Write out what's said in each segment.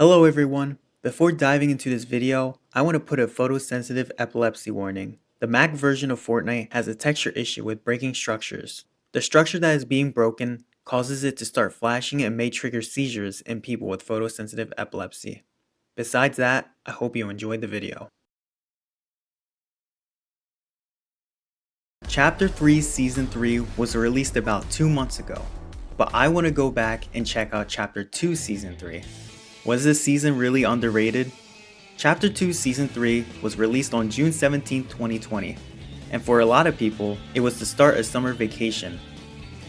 Hello everyone. Before diving into this video, I want to put a photosensitive epilepsy warning. The Mac version of Fortnite has a texture issue with breaking structures. The structure that is being broken causes it to start flashing and may trigger seizures in people with photosensitive epilepsy. Besides that, I hope you enjoyed the video. Chapter 3 Season 3 was released about 2 months ago, but I want to go back and check out Chapter 2 Season 3. Was this season really underrated? Chapter 2 Season 3 was released on June 17, 2020, and for a lot of people, it was the start of summer vacation.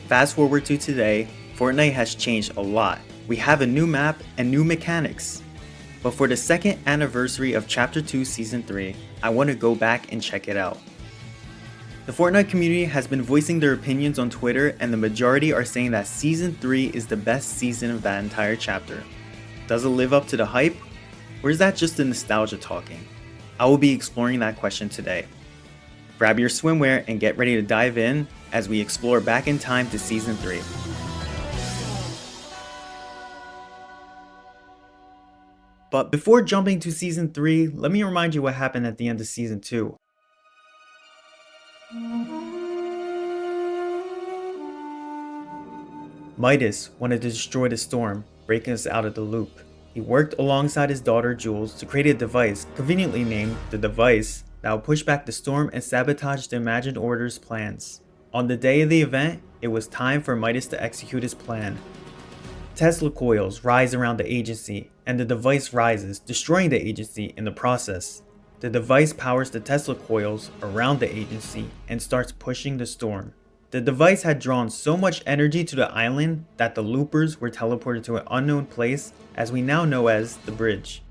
Fast forward to today, Fortnite has changed a lot. We have a new map and new mechanics. But for the second anniversary of Chapter 2 Season 3, I want to go back and check it out. The Fortnite community has been voicing their opinions on Twitter, and the majority are saying that Season 3 is the best season of that entire chapter. Does it live up to the hype? Or is that just the nostalgia talking? I will be exploring that question today. Grab your swimwear and get ready to dive in as we explore back in time to Season 3. But before jumping to Season 3, let me remind you what happened at the end of Season 2. Midas wanted to destroy the storm, breaking us out of the loop. He worked alongside his daughter Jules to create a device, conveniently named the device, that would push back the storm and sabotage the Imagined Order's plans. On the day of the event, it was time for Midas to execute his plan. Tesla coils rise around the agency, and the device rises, destroying the agency in the process. The device powers the Tesla coils around the agency and starts pushing the storm. The device had drawn so much energy to the island that the loopers were teleported to an unknown place, as we now know as the bridge.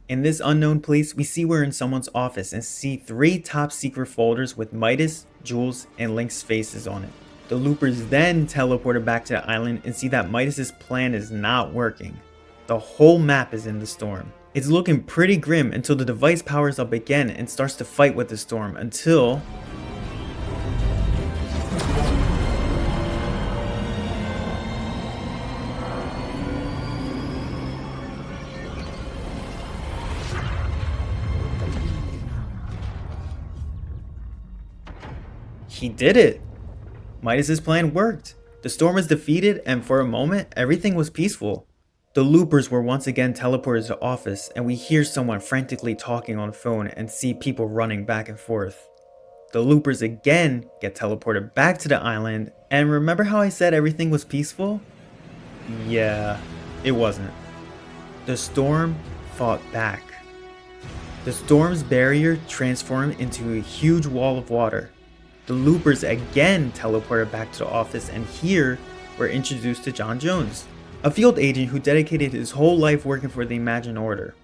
In this unknown place, we see we're in someone's office and see 3 top secret folders with Midas, Jules, and Link's faces on it. The loopers then teleported back to the island and see that Midas's plan is not working. The whole map is in the storm. It's looking pretty grim until the device powers up again and starts to fight with the storm until... He did it! Midas's plan worked. The storm was defeated, and for a moment, everything was peaceful. The loopers were once again teleported to the office, and we hear someone frantically talking on the phone and see people running back and forth. The loopers again get teleported back to the island, and remember how I said everything was peaceful? Yeah, it wasn't. The storm fought back. The storm's barrier transformed into a huge wall of water. The loopers again teleported back to the office, and here we're introduced to John Jones, a field agent who dedicated his whole life working for the Imagined Order.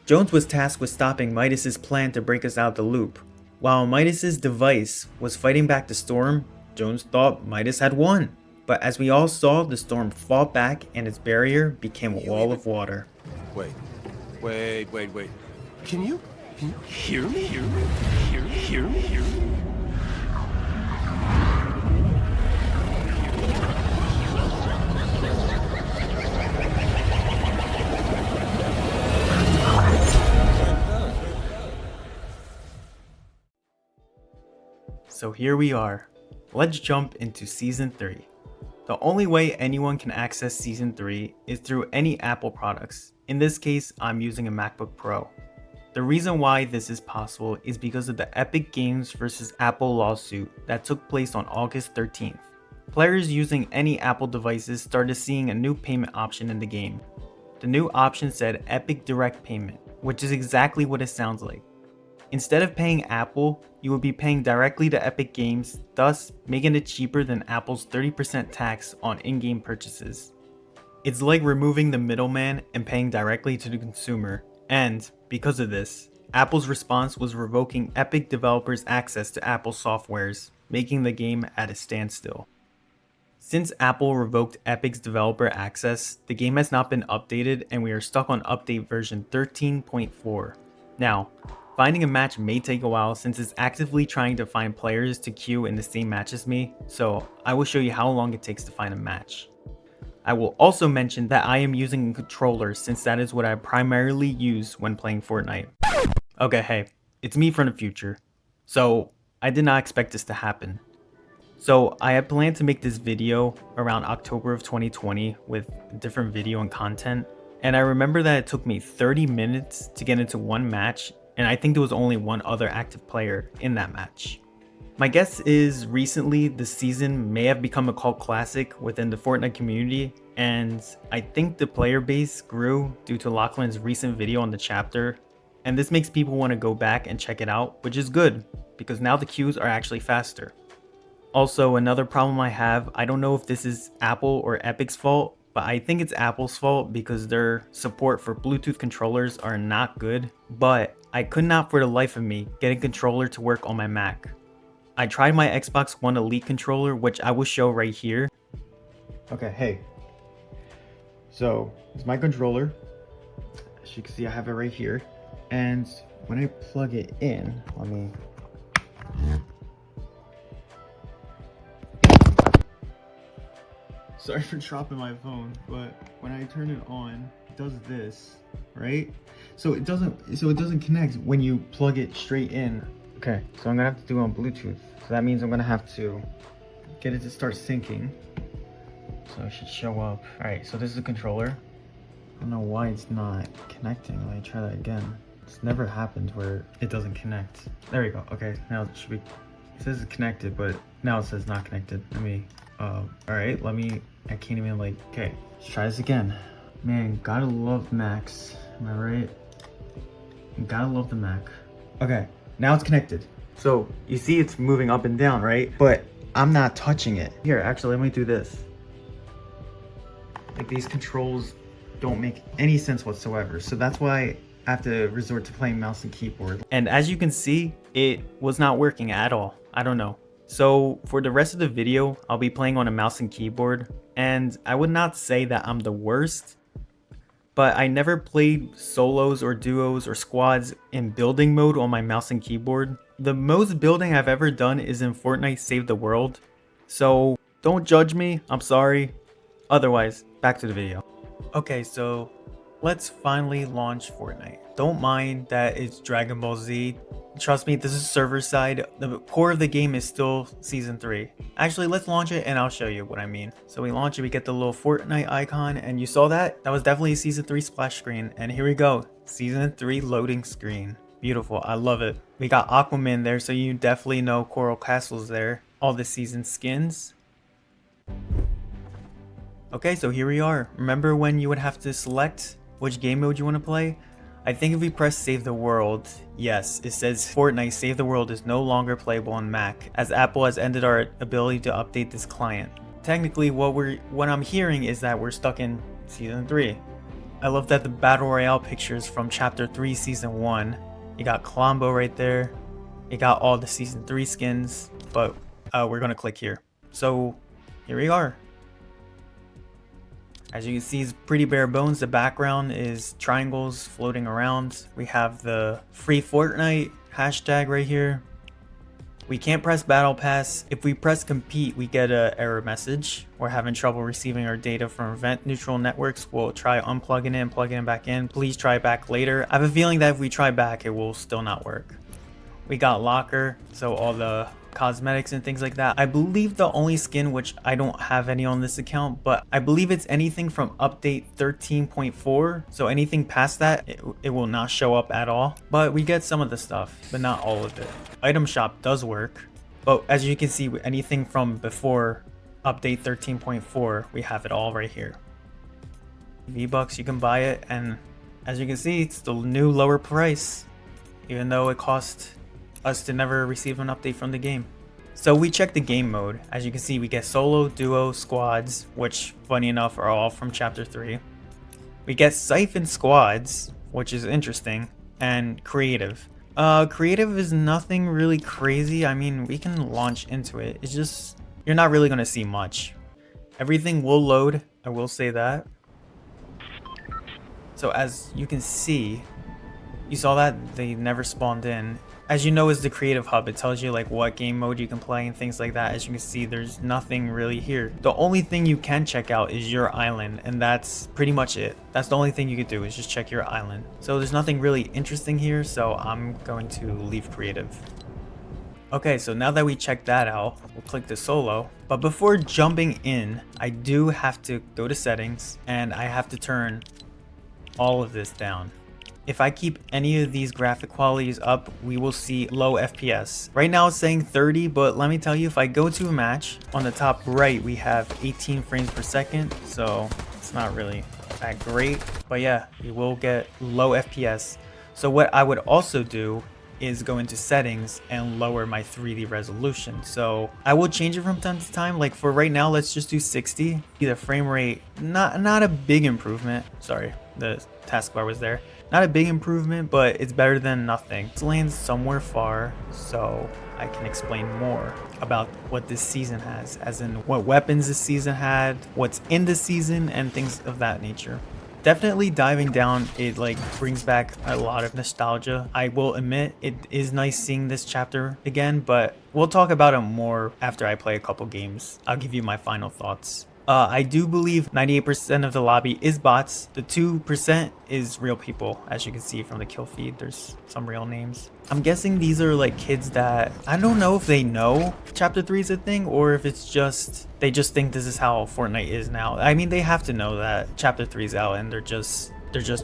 Jones was tasked with stopping Midas's plan to break us out of the loop. While Midas's device was fighting back the storm, Jones thought Midas had won. But as we all saw, the storm fought back and its barrier became a wall of water. Wait. Can you hear me? Hear me? So here we are. Let's jump into Season 3. The only way anyone can access Season 3 is through any Apple products. In this case, I'm using a MacBook Pro. The reason why this is possible is because of the Epic Games vs Apple lawsuit that took place on August 13th. Players using any Apple devices started seeing a new payment option in the game. The new option said Epic Direct Payment, which is exactly what it sounds like. Instead of paying Apple, you will be paying directly to Epic Games, thus making it cheaper than Apple's 30% tax on in-game purchases. It's like removing the middleman and paying directly to the consumer, and because of this, Apple's response was revoking Epic developers' access to Apple softwares, making the game at a standstill. Since Apple revoked Epic's developer access, the game has not been updated and we are stuck on update version 13.4. Now, finding a match may take a while since it's actively trying to find players to queue in the same match as me, so I will show you how long it takes to find a match. I will also mention that I am using a controller since that is what I primarily use when playing Fortnite. Okay, hey, it's me from the future. So, I did not expect this to happen. So, I had planned to make this video around October of 2020 with different video and content. And I remember that it took me 30 minutes to get into one match, and I think there was only one other active player in that match. My guess is recently the season may have become a cult classic within the Fortnite community, and I think the player base grew due to Lachlan's recent video on the chapter, and this makes people want to go back and check it out, which is good, because now the queues are actually faster. Also, another problem I have, I don't know if this is Apple or Epic's fault, but I think it's Apple's fault because their support for Bluetooth controllers are not good, but I could not for the life of me get a controller to work on my Mac. I tried my Xbox One Elite controller, which I will show right here. Okay, hey. So, it's my controller. As you can see, I have it right here. And when I plug it in, let me... Sorry for dropping my phone, but when I turn it on, it does this, right? So it doesn't connect when you plug it straight in. Okay, so I'm gonna have to do it on Bluetooth. So that means I'm gonna have to get it to start syncing. So it should show up. All right, so this is the controller. I don't know why it's not connecting. Let me try that again. It's never happened where it doesn't connect. There we go. Okay, now it should be, it says it's connected, but now it says not connected. Let me, all right, I can't even okay, let's try this again. Man, gotta love Macs. Am I right? Gotta love the Mac. Okay, now it's connected. So you see it's moving up and down, right? But I'm not touching it. Here, actually, let me do this. Like, these controls don't make any sense whatsoever. So that's why I have to resort to playing mouse and keyboard. And as you can see, it was not working at all. I don't know. So for the rest of the video, I'll be playing on a mouse and keyboard. And I would not say that I'm the worst, but I never played solos or duos or squads in building mode on my mouse and keyboard. The most building I've ever done is in Fortnite Save the World. So don't judge me, I'm sorry. Otherwise, back to the video. Okay, so let's finally launch Fortnite. Don't mind that it's Dragon Ball Z. Trust me, this is server side. The core of the game is still season 3. Actually, let's launch it and I'll show you what I mean. So we launch it, we get the little Fortnite icon, and you saw that? That was definitely a season 3 splash screen. And here we go, season 3 loading screen. Beautiful, I love it. We got Aquaman there, so you definitely know Coral Castle's there. All the season skins. Okay, so here we are. Remember when you would have to select which game mode you want to play? I think if we press save the world, yes, it says Fortnite Save the World is no longer playable on Mac, as Apple has ended our ability to update this client. Technically, what I'm hearing is that we're stuck in season 3. I love that the battle royale pictures from chapter 3 season 1. You got Colombo right there. You got all the season 3 skins, but we're gonna click here. So here we are. As you can see, it's pretty bare bones. The background is triangles floating around. We have the FreeFortnite hashtag right here. We can't press battle pass. If we press compete, we get an error message. We're having trouble receiving our data from event neutral networks. We'll try unplugging it and plugging it back in. Please try back later. I have a feeling that if we try back, it will still not work. We got locker, so all the cosmetics and things like that. I believe the only skin, which I don't have any on this account, but I believe it's anything from update 13.4. So anything past that, it will not show up at all. But we get some of the stuff, but not all of it. Item shop does work, but as you can see, anything from before update 13.4, we have it all right here. V-Bucks, you can buy it, and as you can see, it's the new lower price, even though it cost us to never receive an update from the game. So we check the game mode. As you can see, we get solo, duo, squads, which funny enough are all from chapter 3. We get siphon squads, which is interesting, and creative. Creative is nothing really crazy. I mean, we can launch into it. It's just, you're not really gonna see much. Everything will load, I will say that. So as you can see, you saw that they never spawned in. as you know, is the creative hub. It tells you like what game mode you can play and things like that. As you can see, there's nothing really here. The only thing you can check out is your island, and that's pretty much it. That's the only thing you could do, is just check your island. So there's nothing really interesting here, so I'm going to leave creative. Okay, so now that we checked that out, we'll click the solo. But before jumping in, I do have to go to settings, and I have to turn all of this down. If I keep any of these graphic qualities up, we will see low FPS. Right now it's saying 30, but let me tell you, if I go to a match, on the top right we have 18 frames per second, so it's not really that great. But yeah, you will get low FPS. So what I would also do is go into settings and lower my 3D resolution. So I will change it from time to time. Like for right now, let's just do 60. The frame rate, not a big improvement. Sorry, the taskbar was there. Not a big improvement, but it's better than nothing. This lands somewhere far, so I can explain more about what this season has, as in what weapons this season had, what's in the season, and things of that nature. Definitely diving down, it like brings back a lot of nostalgia. I will admit it is nice seeing this chapter again, but we'll talk about it more after I play a couple games. I'll give you my final thoughts. I do believe 98% of the lobby is bots. The 2% is real people. As you can see from the kill feed, there's some real names. I'm guessing these are like kids that, I don't know if they know chapter 3 is a thing, or if it's just, they just think this is how Fortnite is now. I mean, they have to know that chapter 3 is out, and they're just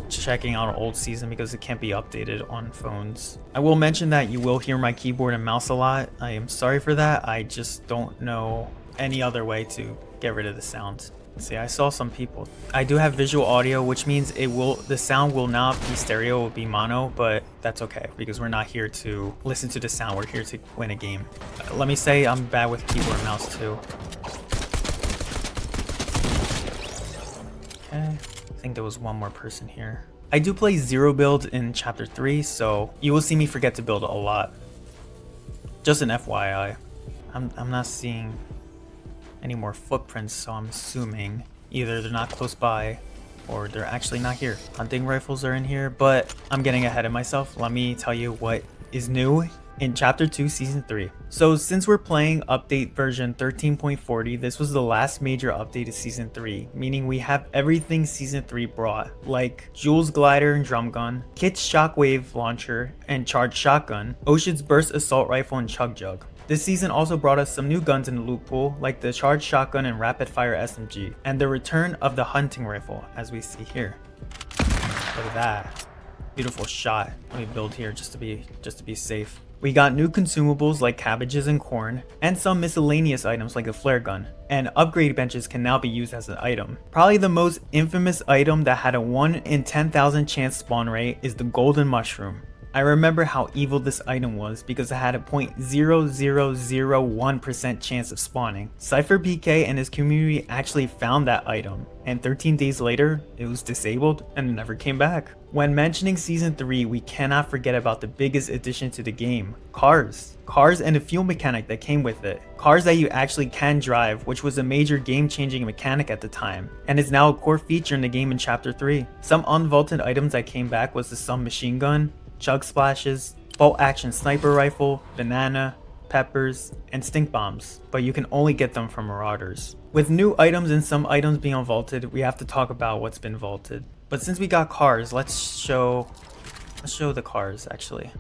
checking out an old season because it can't be updated on phones. I will mention that you will hear my keyboard and mouse a lot. I am sorry for that. I just don't know any other way to get rid of the sound. See, I saw some people. I do have visual audio, which means the sound will not be stereo, it will be mono, but that's okay because we're not here to listen to the sound, we're here to win a game. Let me say I'm bad with keyboard and mouse too. Okay, I think there was one more person here. I do play 0 build in chapter 3, so you will see me forget to build a lot. Just an FYI. I'm not seeing any more footprints, so I'm assuming either they're not close by or they're actually not here. Hunting rifles are in here, but I'm getting ahead of myself. Let me tell you what is new in chapter 2 season 3. So since we're playing update version 13.40, this was the last major update of season 3, meaning we have everything season 3 brought, like Jules glider and drum gun, Kit's shockwave launcher and charged shotgun, Ocean's burst assault rifle and chug jug. This season also brought us some new guns in the loot pool, like the charged shotgun and rapid fire SMG, and the return of the hunting rifle, as we see here. Look at that. Beautiful shot. Let me build here just to be safe. We got new consumables like cabbages and corn, and some miscellaneous items like a flare gun, and upgrade benches can now be used as an item. Probably the most infamous item that had a 1 in 10,000 chance spawn rate is the golden mushroom. I remember how evil this item was because it had a 0.0001% chance of spawning. Cypher PK and his community actually found that item, and 13 days later, it was disabled and it never came back. When mentioning season 3, we cannot forget about the biggest addition to the game, cars. Cars and the fuel mechanic that came with it. Cars that you actually can drive, which was a major game-changing mechanic at the time, and is now a core feature in the game in chapter 3. Some unvaulted items that came back was the submachine gun, chug splashes, bolt action sniper rifle, banana, peppers, and stink bombs, but you can only get them from marauders. With new items and some items being unvaulted, we have to talk about what's been vaulted. But since we got cars, let's show the cars actually.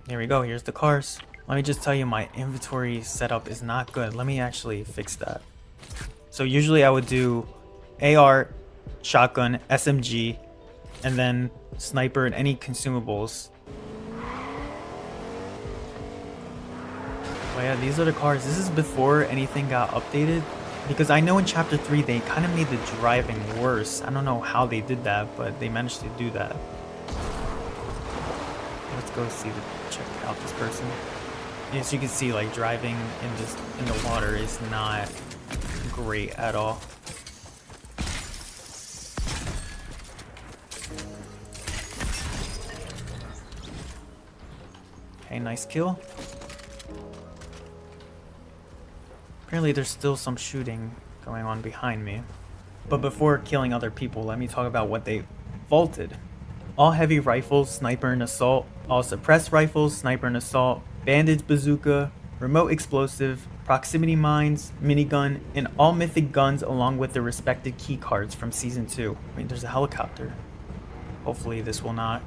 Here we go, here's the cars. Let me just tell you, my inventory setup is not good. Let me actually fix that. So usually I would do AR, shotgun, SMG, and then sniper and any consumables. But yeah, these are the cars. This is before anything got updated, because I know in chapter 3 they kind of made the driving worse. I don't know how they did that, but they managed to do that. Let's go check out this person. As you can see, like driving in the water is not great at all. Okay, nice kill. Apparently there's still some shooting going on behind me. But before killing other people, let me talk about what they vaulted. all heavy rifles, sniper and assault, all suppressed rifles, sniper and assault, bandage bazooka, remote explosive, proximity mines, minigun, and all mythic guns along with their respective key cards from Season 2. Wait, there's a helicopter. Hopefully this will not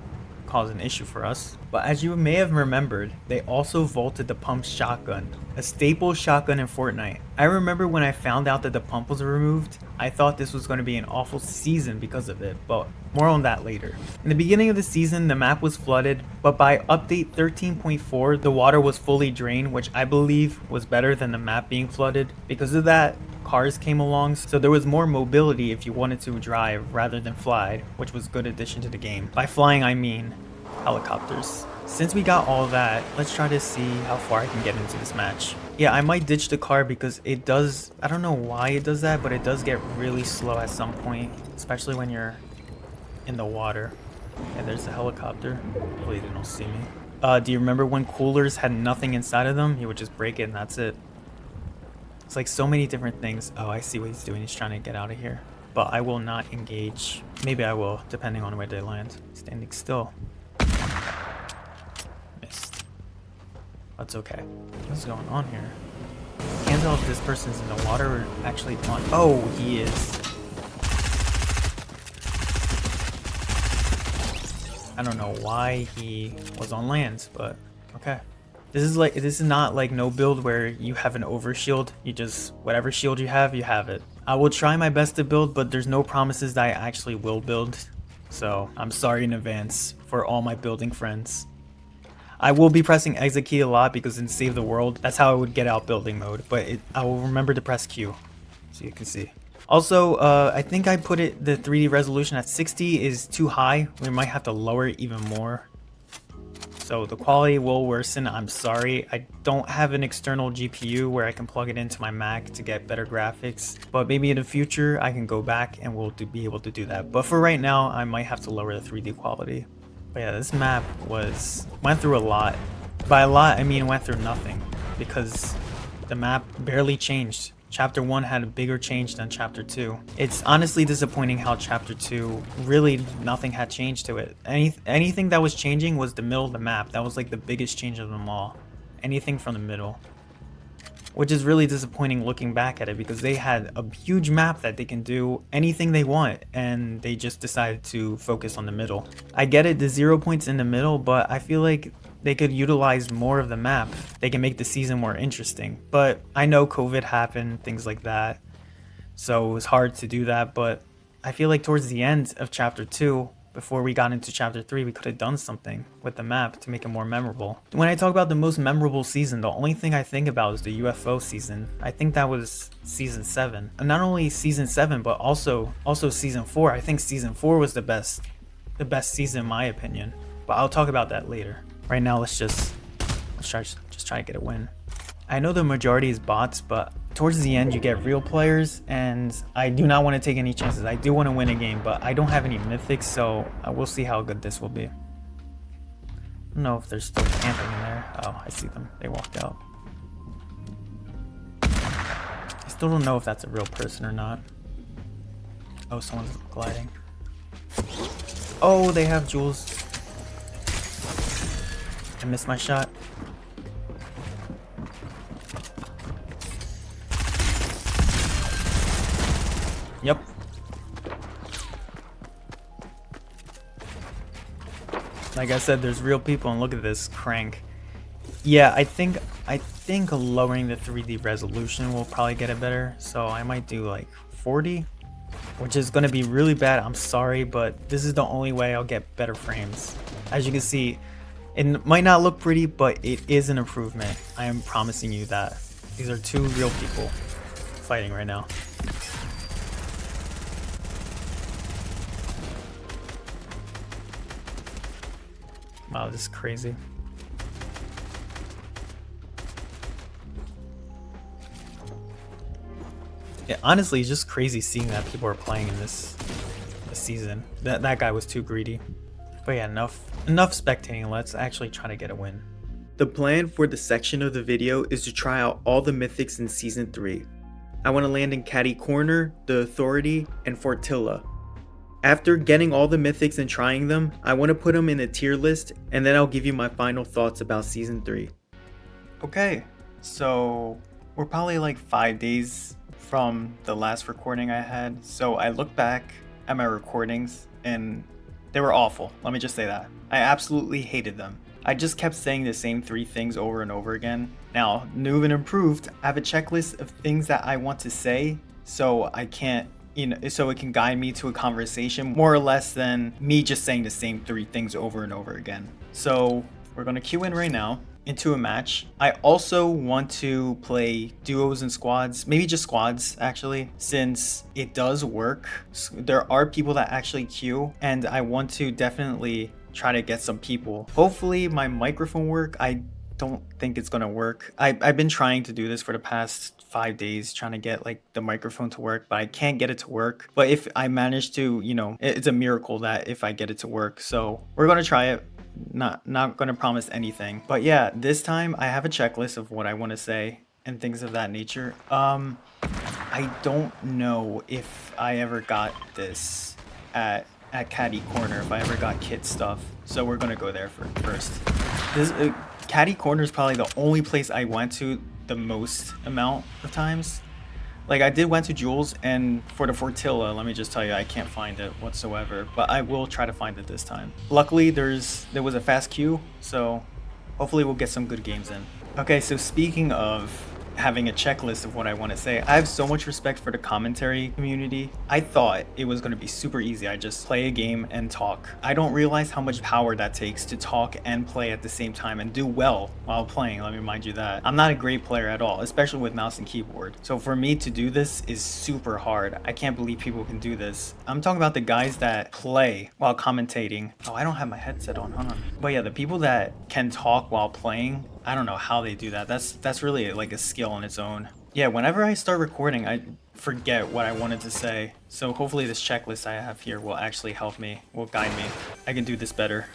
cause an issue for us. But as you may have remembered, they also vaulted the pump shotgun, a staple shotgun in Fortnite. I remember when I found out that the pump was removed, I thought this was going to be an awful season because of it, but more on that later. In the beginning of the season, the map was flooded, but by update 13.4, the water was fully drained, which I believe was better than the map being flooded. Because of that, cars came along, so there was more mobility if you wanted to drive rather than fly, which was a good addition to the game. By flying, I mean helicopters. Since we got all that, let's try to see how far I can get into this match. Yeah, I might ditch the car because it does, I don't know why it does that, but it does get really slow at some point, especially when you're in the water. And there's the helicopter. Hopefully they don't see me. Do you remember when coolers had nothing inside of them? You would just break it and that's it. It's like so many different things. Oh, I see what he's doing. He's trying to get out of here. But I will not engage. Maybe I will, depending on where they land. Standing still. Missed. That's okay. What's going on here? Can't tell if this person's in the water or actually on. Oh, he is. I don't know why he was on land, but okay. This is not like no build where you have an overshield. You just, whatever shield you have it. I will try my best to build, but there's no promises that I actually will build. So I'm sorry in advance for all my building friends. I will be pressing exit key a lot because in Save the World, that's how I would get out building mode. But I will remember to press Q so you can see. Also, I think I put the 3D resolution at 60 is too high. We might have to lower it even more. So the quality will worsen. I'm sorry. I don't have an external GPU where I can plug it into my Mac to get better graphics. But maybe in the future, I can go back and we'll be able to do that. But for right now, I might have to lower the 3D quality. But yeah, this map went through a lot. By a lot, I mean went through nothing. Because the map barely changed. Chapter 1 had a bigger change than Chapter 2. It's honestly disappointing how Chapter 2, really nothing had changed to it. Anything that was changing was the middle of the map. That was like the biggest change of them all. Anything from the middle. Which is really disappointing looking back at it because they had a huge map that they can do anything they want and they just decided to focus on the middle. I get it, the 0 points in the middle, but I feel like they could utilize more of the map. They can make the season more interesting. But I know COVID happened, things like that. So it was hard to do that. But I feel like towards the end of Chapter 2, before we got into Chapter 3, we could have done something with the map to make it more memorable. When I talk about the most memorable season, the only thing I think about is the UFO season. I think that was Season 7. And not only Season 7, but also Season 4. I think Season 4 was the best season in my opinion. But I'll talk about that later. Right now, let's try to get a win. I know the majority is bots, but towards the end you get real players, and I do not want to take any chances. I do want to win a game, but I don't have any mythics, so we'll see how good this will be. I don't know if they're still camping in there. Oh, I see them. They walked out. I still don't know if that's a real person or not. Oh, someone's gliding. Oh, they have Jules. I missed my shot. Yep. Like I said, there's real people, and look at this crank. Yeah, I think lowering the 3D resolution will probably get it better. So I might do like 40, which is gonna be really bad. I'm sorry, but this is the only way I'll get better frames. As you can see, it might not look pretty, but it is an improvement. I am promising you that. These are two real people fighting right now. Wow, this is crazy. Yeah, honestly, it's just crazy seeing that people are playing in this season. That guy was too greedy. But yeah, enough spectating. Let's actually try to get a win. The plan for the section of the video is to try out all the mythics in Season 3. I want to land in Catty Corner, the Authority, and Fortilla. After getting all the mythics and trying them, I want to put them in a tier list, and then I'll give you my final thoughts about Season 3. Okay, so we're probably like 5 days from the last recording I had, so I look back at my recordings and they were awful. Let me just say that. I absolutely hated them. I just kept saying the same 3 things over and over again. Now, new and improved, I have a checklist of things that I want to say, so I can't, so it can guide me to a conversation more or less than me just saying the same 3 things over and over again. So we're gonna queue in right now into a match. I also want to play duos and squads, maybe just squads actually, since it does work. There are people that actually queue, and I want to definitely try to get some people. Hopefully my microphone work. I don't think it's gonna work. I've been trying to do this for the past 5 days, trying to get like the microphone to work, but I can't get it to work. But if I manage to, it's a miracle that if I get it to work. So we're gonna try it. Not gonna promise anything, but yeah, this time I have a checklist of what I want to say and things of that nature. I don't know if I ever got this at Catty Corner, if I ever got kit stuff, so we're gonna go there first. This Catty Corner is probably the only place I went to the most amount of times. Like, I did went to Jules, and for the Fortilla, let me just tell you, I can't find it whatsoever, but I will try to find it this time. Luckily, there was a fast queue, so hopefully we'll get some good games in. Okay, so speaking of having a checklist of what I want to say, I have so much respect for the commentary community. I thought it was going to be super easy. I just play a game and talk. I don't realize how much power that takes to talk and play at the same time and do well while playing. Let me remind you that I'm not a great player at all, especially with mouse and keyboard. So for me to do this is super hard. I can't believe people can do this. I'm talking about the guys that play while commentating. Oh, I don't have my headset on, hold on. But yeah, the people that can talk while playing, I don't know how they do that. That's really like a skill on its own. Yeah, whenever I start recording, I forget what I wanted to say. So hopefully this checklist I have here will actually help me, will guide me. I can do this better,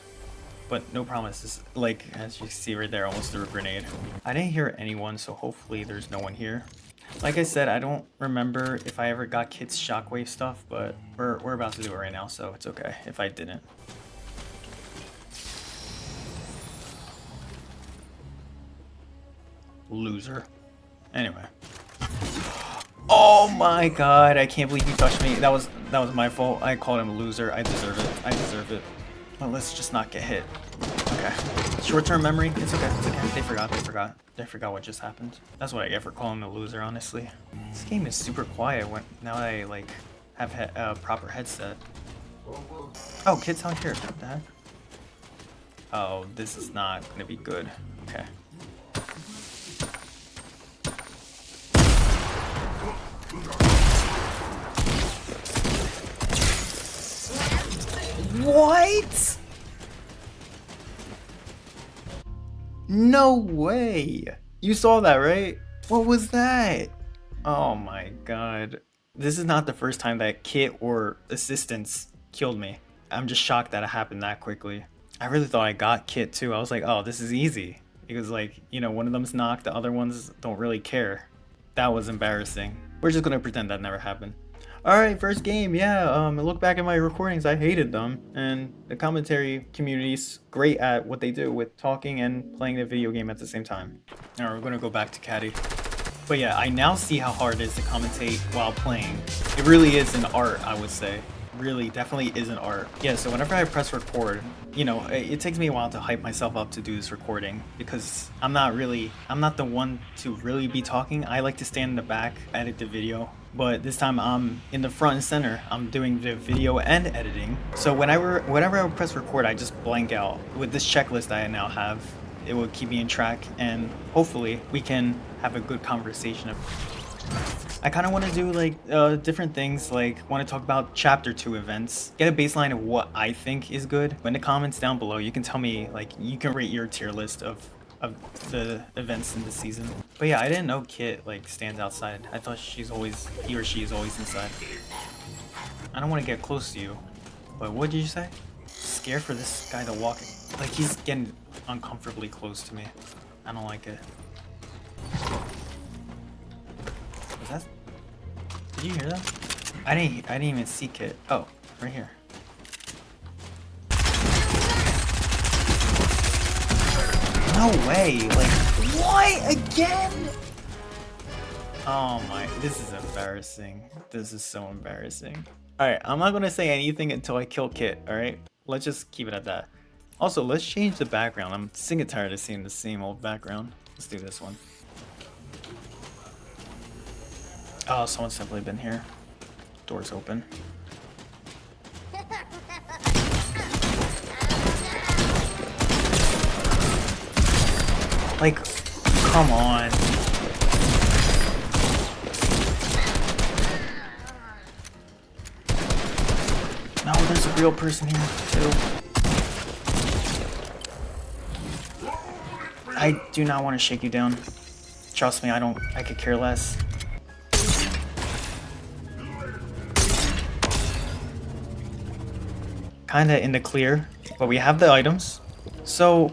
but no promises. Like, as you see right there, almost threw a grenade. I didn't hear anyone, so hopefully there's no one here. Like I said, I don't remember if I ever got Kit's shockwave stuff, but we're about to do it right now, so it's okay if I didn't. Loser. Anyway. Oh my god, I can't believe he touched me. That was my fault. I called him a loser. I deserve it. I deserve it. Well, let's just not get hit. Okay. Short-term memory. It's okay. It's okay. They forgot what just happened. That's what I get for calling him a loser, honestly. This game is super quiet now that I like have a proper headset. Oh, kid's out here. What the heck? Oh, this is not gonna be good. Okay. What? No way. You saw that, right? What was that? Oh my god. This is not the first time that kit or assistants killed me. I'm just shocked that it happened that quickly. I really thought I got kit too. I was like, oh, this is easy. Because like, one of them's knocked, the other ones don't really care. That was embarrassing. We're just gonna pretend that never happened. Alright, first game, yeah, I look back at my recordings, I hated them, and the commentary community's great at what they do with talking and playing the video game at the same time. Alright, we're gonna go back to Catty. But yeah, I now see how hard it is to commentate while playing. It really is an art, I would say. Really, definitely is an art. Yeah, so whenever I press record, it takes me a while to hype myself up to do this recording because I'm not the one to really be talking. I like to stand in the back, edit the video. But this time I'm in the front and center. I'm doing the video and editing. So whenever I press record, I just blank out. With this checklist I now have, it will keep me in track and hopefully we can have a good conversation. I kind of want to do like different things, like want to talk about chapter 2 events, get a baseline of what I think is good. In the comments down below, you can tell me, like, you can rate your tier list of the events in the season. But yeah, I didn't know Kit like stands outside. I thought he or she is always inside. I don't want to get close to you, but what did you say? Scared for this guy to walk, like he's getting uncomfortably close to me. I don't like it. Was that? Did you hear that? I didn't even see Kit. Oh, Right here. No way! Like, what? Again? Oh my, this is embarrassing. This is so embarrassing. Alright, I'm not gonna say anything until I kill Kit, alright? Let's just keep it at that. Also, let's change the background. I'm sick and tired of seeing the same old background. Let's do this one. Oh, someone's simply been here. Door's open. Like, come on. No, there's a real person here, too. I do not want to shake you down. Trust me, I could care less. Kinda in the clear, but we have the items. So,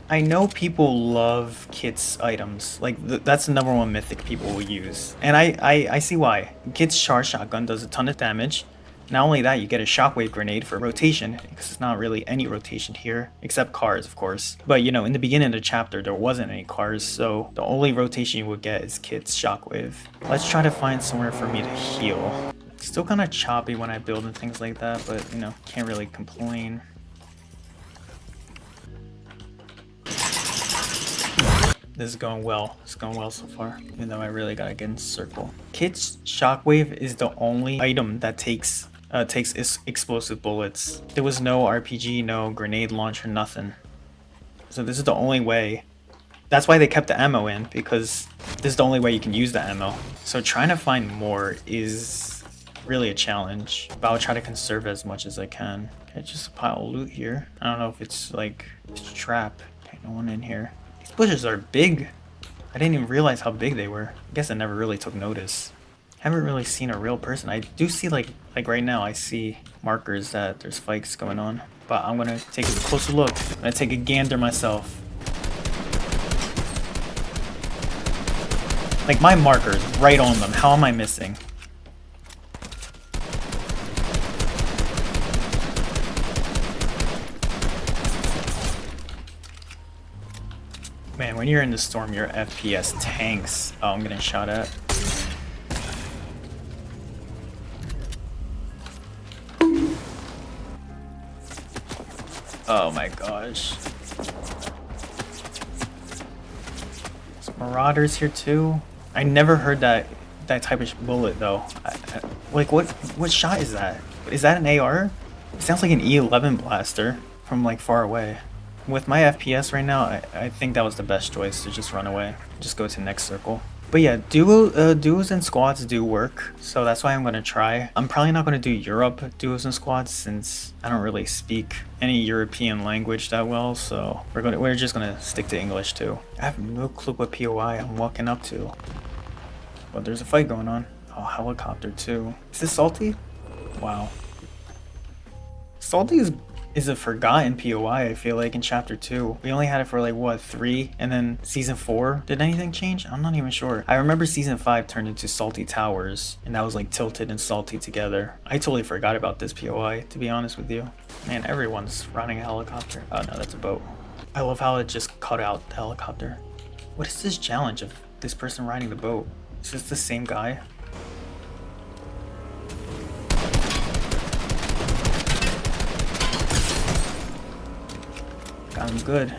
I know people love Kit's items. Like, that's the #1 mythic people will use. And I see why. Kit's charge shotgun does a ton of damage. Not only that, you get a shockwave grenade for rotation, because it's not really any rotation here, except cars, of course. But, you know, in the beginning of the chapter, there wasn't any cars, so the only rotation you would get is Kit's shockwave. Let's try to find somewhere for me to heal. Still kind of choppy when I build and things like that, but, you know, can't really complain. This is going well. It's going well so far, even though I really gotta get in circle. Kit's shockwave is the only item that takes explosive bullets. There was no RPG, no grenade launcher, nothing. So this is the only way. That's why they kept the ammo in, because this is the only way you can use the ammo. So trying to find more is really a challenge, but I'll try to conserve as much as I can. Okay, just a pile of loot here. I don't know if it's like it's a trap. Okay, no one in here. These bushes are big. I didn't even realize how big they were. I guess I never really took notice. Haven't really seen a real person. I do see like right now I see markers that there's fights going on, but I'm gonna take a closer look. I'm gonna take a gander myself. Like my markers right on them. How am I missing? Man, when you're in the storm, your FPS tanks. Oh, I'm getting shot at. Oh my gosh. There's marauders here too. I never heard that type of bullet though. Like what shot is that? Is that an AR? It sounds like an E11 blaster from like far away. With my FPS right now, I think that was the best choice to just run away. Just go to next circle. But yeah, duos and squads do work, so that's why I'm gonna try. I'm probably not gonna do Europe duos and squads since I don't really speak any European language that well, so we're just gonna stick to English too. I have no clue what POI I'm walking up to. But there's a fight going on. Oh, helicopter too. Is this Salty? Wow. Salty is a forgotten POI, I feel like, in chapter 2. We only had it for like what, 3, and then season 4. Did anything change? I'm not even sure. I remember season 5 turned into Salty Towers, and that was like Tilted and Salty together. I totally forgot about this POI, to be honest with you. Man, everyone's running a helicopter. Oh no, that's a boat. I love how it just cut out the helicopter. What is this challenge of this person riding the boat? Is this the same guy? Got him good.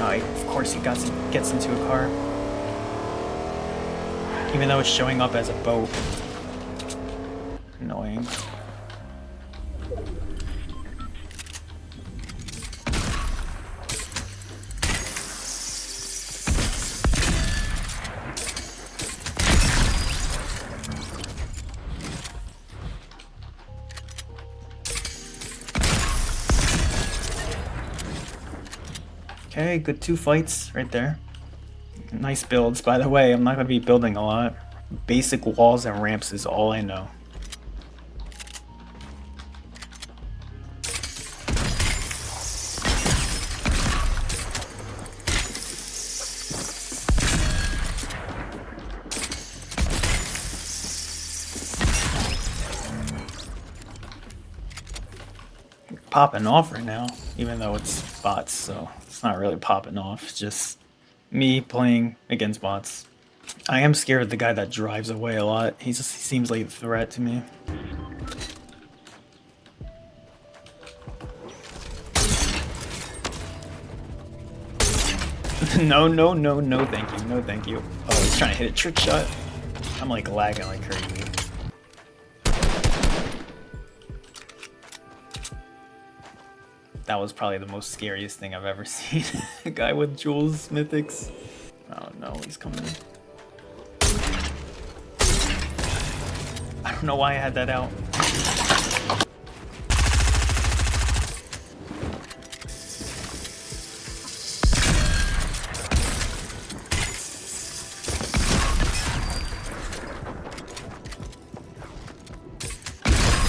Oh, of course he gets into a car. Even though it's showing up as a boat. Annoying. Okay, good 2 fights right there. Nice builds, by the way. I'm not going to be building a lot. Basic walls and ramps is all I know. popping off right now, even though it's bots, so it's not really popping off. It's just me playing against bots. I am scared of the guy that drives away a lot. He seems like a threat to me. No, no, no, no, thank you. No, thank you. Oh, he's trying to hit a trick shot. I'm like lagging like crazy. That was probably the most scariest thing I've ever seen. A guy with Jules Mythics. Oh no, he's coming in. I don't know why I had that out.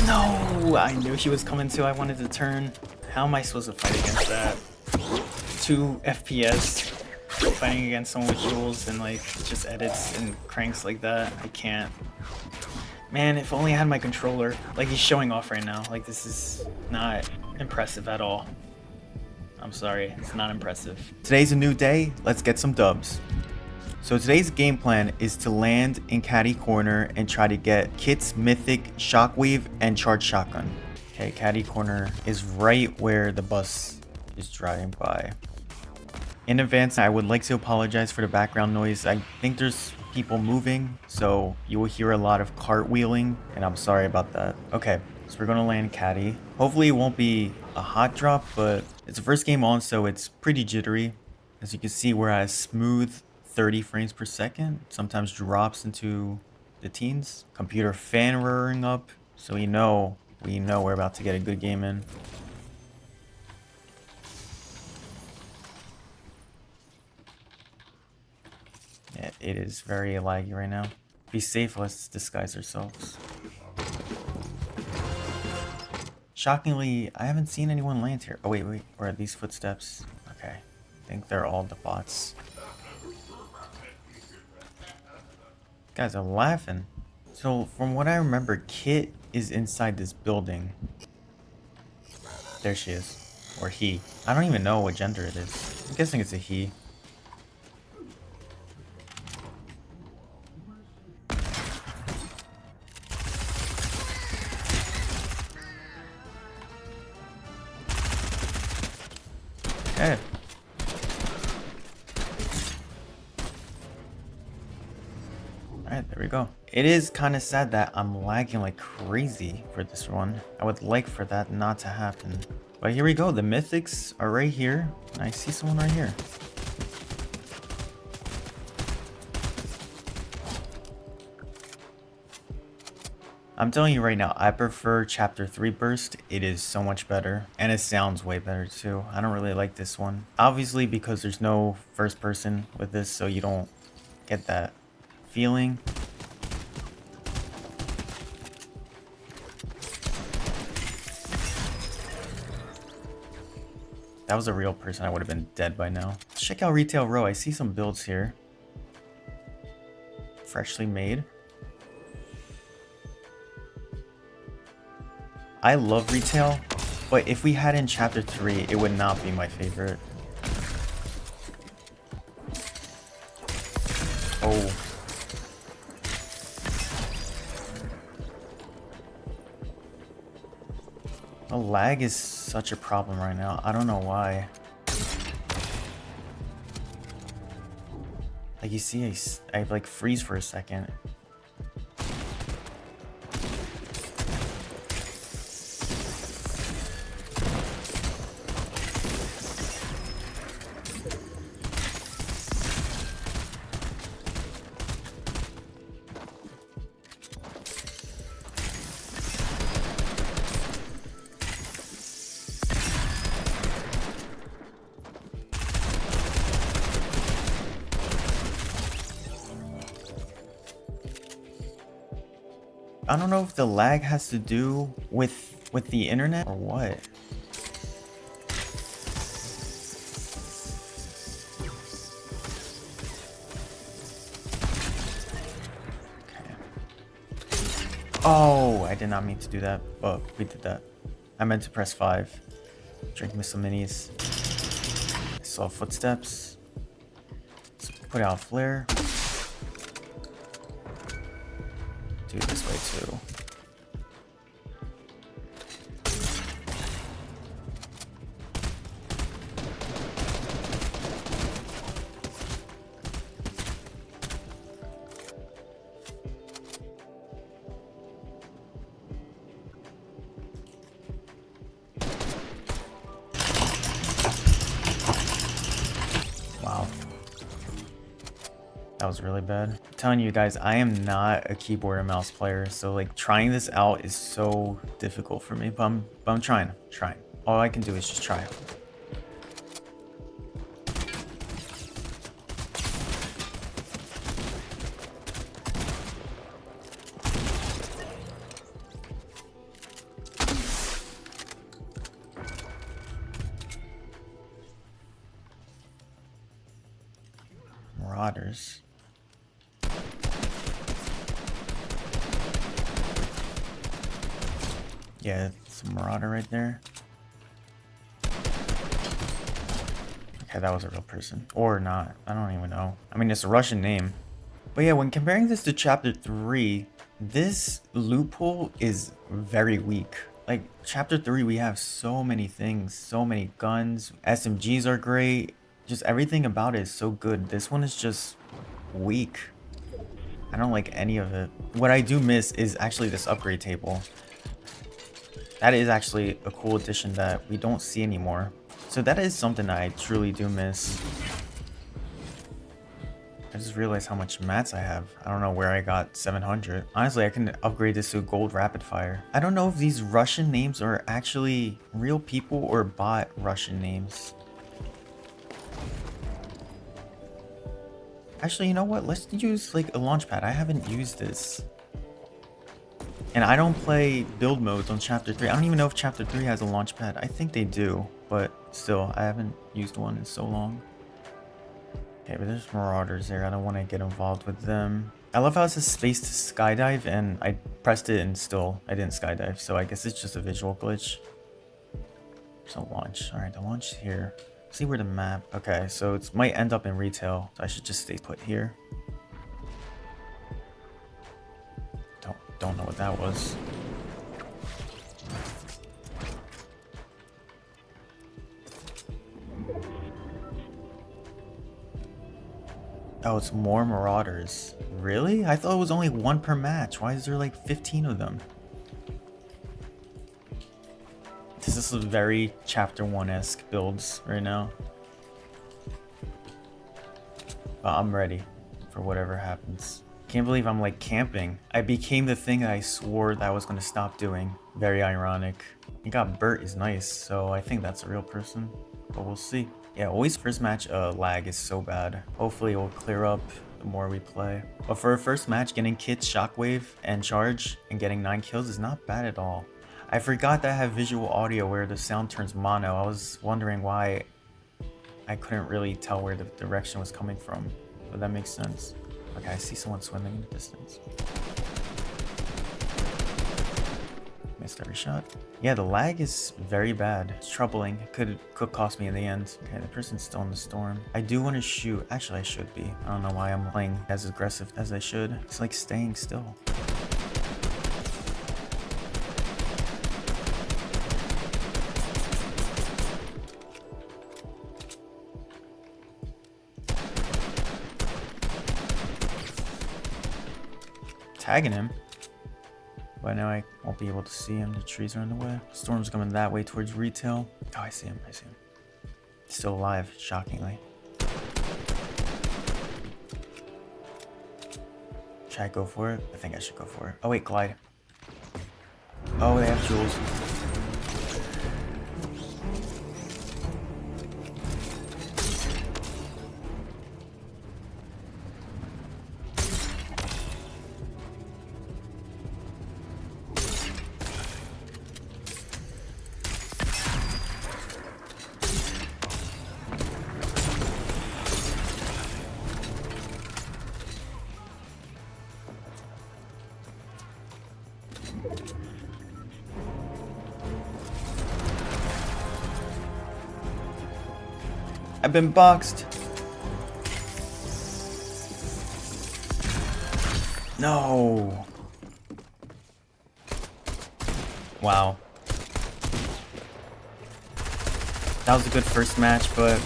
No, I knew he was coming too. I wanted to turn. How am I supposed to fight against that? 2 FPS fighting against someone with Jules and like just edits and cranks like that. I can't. Man, if only I had my controller. Like, he's showing off right now. Like, this is not impressive at all. I'm sorry, it's not impressive. Today's a new day. Let's get some dubs. So today's game plan is to land in Catty corner and try to get Kit's Mythic, Shockwave, and Charge Shotgun. Okay, Catty corner is right where the bus is driving by. In advance, I would like to apologize for the background noise. I think there's people moving, so you will hear a lot of cartwheeling, and I'm sorry about that. Okay, so we're gonna land Catty. Hopefully it won't be a hot drop, but it's the first game on, so it's pretty jittery. As you can see, we're at a smooth 30 frames per second. Sometimes drops into the teens. Computer fan roaring up, so we know we're about to get a good game in. Yeah, it is very laggy right now. Be safe, let's disguise ourselves. Shockingly, I haven't seen anyone land here. Oh wait, where are these footsteps? Okay, I think they're all the bots. Guys are laughing. So from what I remember, Kit is inside this building. There she is. Or he. I don't even know what gender it is. I'm guessing it's a he. Okay. Alright, there we go. It is kind of sad that I'm lagging like crazy for this one. I would like for that not to happen. But here we go. The Mythics are right here. I see someone right here. I'm telling you right now, I prefer Chapter 3 Burst. It is so much better. And it sounds way better too. I don't really like this one. Obviously because there's no first person with this, so you don't get that feeling. That was a real person, I would have been dead by now. Let's check out Retail Row. I see some builds here. Freshly made. I love retail, but if we had in Chapter 3, it would not be my favorite. Oh. The lag is such a problem right now. I don't know why. Like you see, I like freeze for a second. I don't know if the lag has to do with the internet or what. Okay. Oh, I did not mean to do that, but we did that. I meant to press 5. Drink me some minis. I saw footsteps. Let's put out a flare. Do it this way too. Wow. That was really bad. I'm telling you guys, I am not a keyboard and mouse player, so like trying this out is so difficult for me, but I'm trying. All I can do is just try. Marauders. Yeah, it's a marauder right there. Okay, that was a real person. Or not. I don't even know. I mean, it's a Russian name. But yeah, when comparing this to Chapter 3, this loophole is very weak. Like, Chapter 3, we have so many things, so many guns. SMGs are great. Just everything about it is so good. This one is just weak. I don't like any of it. What I do miss is actually this upgrade table. That is actually a cool addition that we don't see anymore. So that is something I truly do miss. I just realized how much mats I have. I don't know where I got 700. Honestly, I can upgrade this to gold rapid fire. I don't know if these Russian names are actually real people or bot Russian names. Actually, you know what? Let's use like a launch pad. I haven't used this. And I don't play build modes on Chapter 3. I don't even know if Chapter 3 has a launch pad. I think they do, but still, I haven't used one in so long. Okay, but there's marauders there. I don't want to get involved with them. I love how it says space to skydive, and I pressed it and still I didn't skydive. So I guess it's just a visual glitch. There's a launch. All right, the launch is here. See where the map. Okay, so it might end up in retail. So I should just stay put here. Don't know what that was. Oh, it's more marauders. Really? I thought it was only one per match. Why is there like 15 of them? This is very Chapter 1-esque builds right now. I'm ready for whatever happens. Can't believe I'm like camping. I became the thing that I swore that I was going to stop doing. Very ironic. You got Bert is nice, so I think that's a real person. But we'll see. Yeah, always first match lag is so bad. Hopefully it will clear up the more we play. But for a first match, getting Kit, Shockwave, and Charge and getting 9 kills is not bad at all. I forgot that I have visual audio where the sound turns mono. I was wondering why I couldn't really tell where the direction was coming from. But that makes sense. Okay, I see someone swimming in the distance. Missed every shot. Yeah, the lag is very bad. It's troubling. It could cost me in the end. Okay, the person's still in the storm. I do want to shoot. Actually, I should be. I don't know why I'm playing as aggressive as I should. It's like staying still. Tagging him, but now I won't be able to see him. The trees are in the way. Storm's coming that way towards retail. Oh, I see him. Still alive, shockingly. Should I go for it? I think I should go for it. Oh wait, glide. Oh, they have Jules. I've been boxed. No. Wow. That was a good first match, but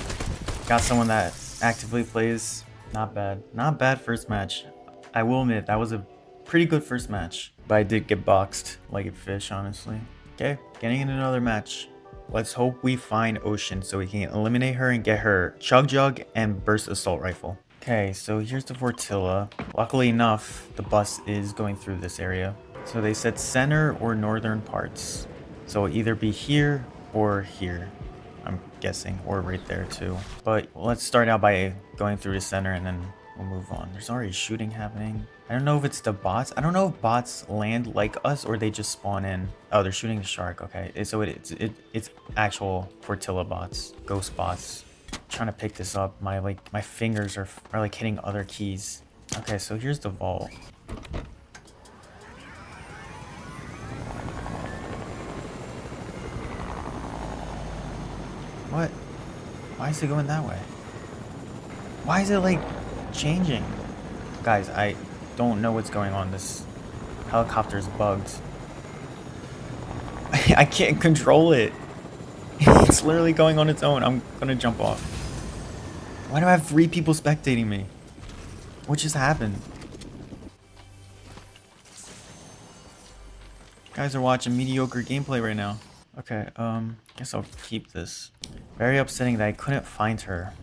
got someone that actively plays. Not bad. Not bad first match. I will admit, that was a pretty good first match. But I did get boxed like a fish, honestly. Okay, getting in another match. Let's hope we find Ocean so we can eliminate her and get her Chug Jug and Burst Assault Rifle. Okay, so here's the Fortilla. Luckily enough, the bus is going through this area. So they said center or northern parts. So it'll either be here or here, I'm guessing, or right there too. But let's start out by going through the center and then we'll move on. There's already shooting happening. I don't know if it's the bots. I don't know if bots land like us or they just spawn in. Oh, they're shooting the shark. Okay, so it's actual Fortilla bots, ghost bots. I'm trying to pick this up. My fingers are like hitting other keys. Okay, so here's the vault. What? Why is it going that way? Why is it like changing? Guys, I don't know what's going on. This helicopter is bugged. I can't control it. It's literally going on its own. I'm gonna jump off. Why do I have 3 people spectating me? What just happened? Guys are watching mediocre gameplay right now. Okay, guess I'll keep this. Very upsetting that I couldn't find her.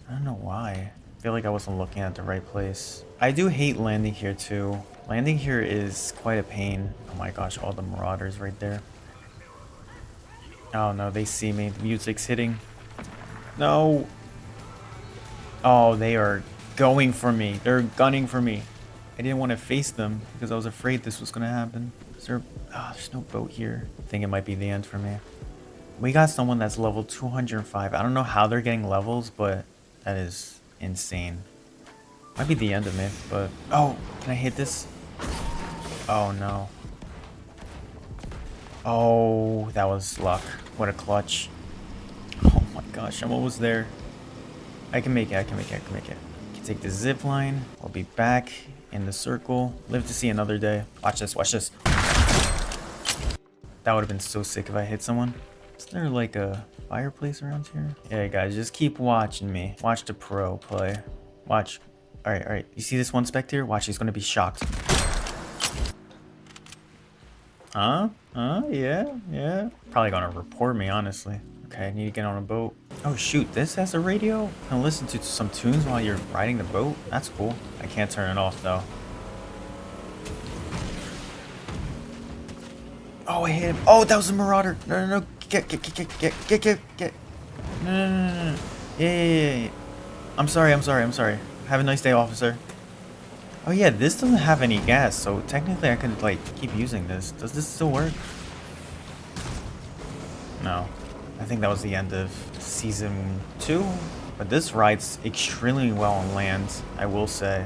I don't know why. I feel like I wasn't looking at the right place. I do hate landing here too. Landing here is quite a pain. Oh my gosh, all the marauders right there. Oh no, they see me. The music's hitting. No. Oh, they are going for me. They're gunning for me. I didn't want to face them because I was afraid this was going to happen. Is there... Oh, there's no boat here. I think it might be the end for me. We got someone that's level 205. I don't know how they're getting levels, but that is insane. Might be the end of me, but... Oh, can I hit this? Oh, no. Oh, that was luck. What a clutch. Oh my gosh, I'm almost there. I can make it, I can make it, I can make it. I can take the zip line. I'll be back in the circle. Live to see another day. Watch this, watch this. That would have been so sick if I hit someone. Is there like a fireplace around here? Yeah, guys, just keep watching me. Watch the pro play. Watch. All right. You see this one spectator? Watch, he's gonna be shocked. Huh? Yeah. Probably gonna report me, honestly. Okay, I need to get on a boat. Oh shoot, this has a radio? Can listen to some tunes while you're riding the boat? That's cool. I can't turn it off though. Oh, I hit him. Oh, that was a marauder. No. Get. No. Yeah. I'm sorry. Have a nice day, officer. Oh yeah, this doesn't have any gas, so technically I could like keep using this. Does this still work? No. I think that was the end of season 2. But this rides extremely well on land, I will say.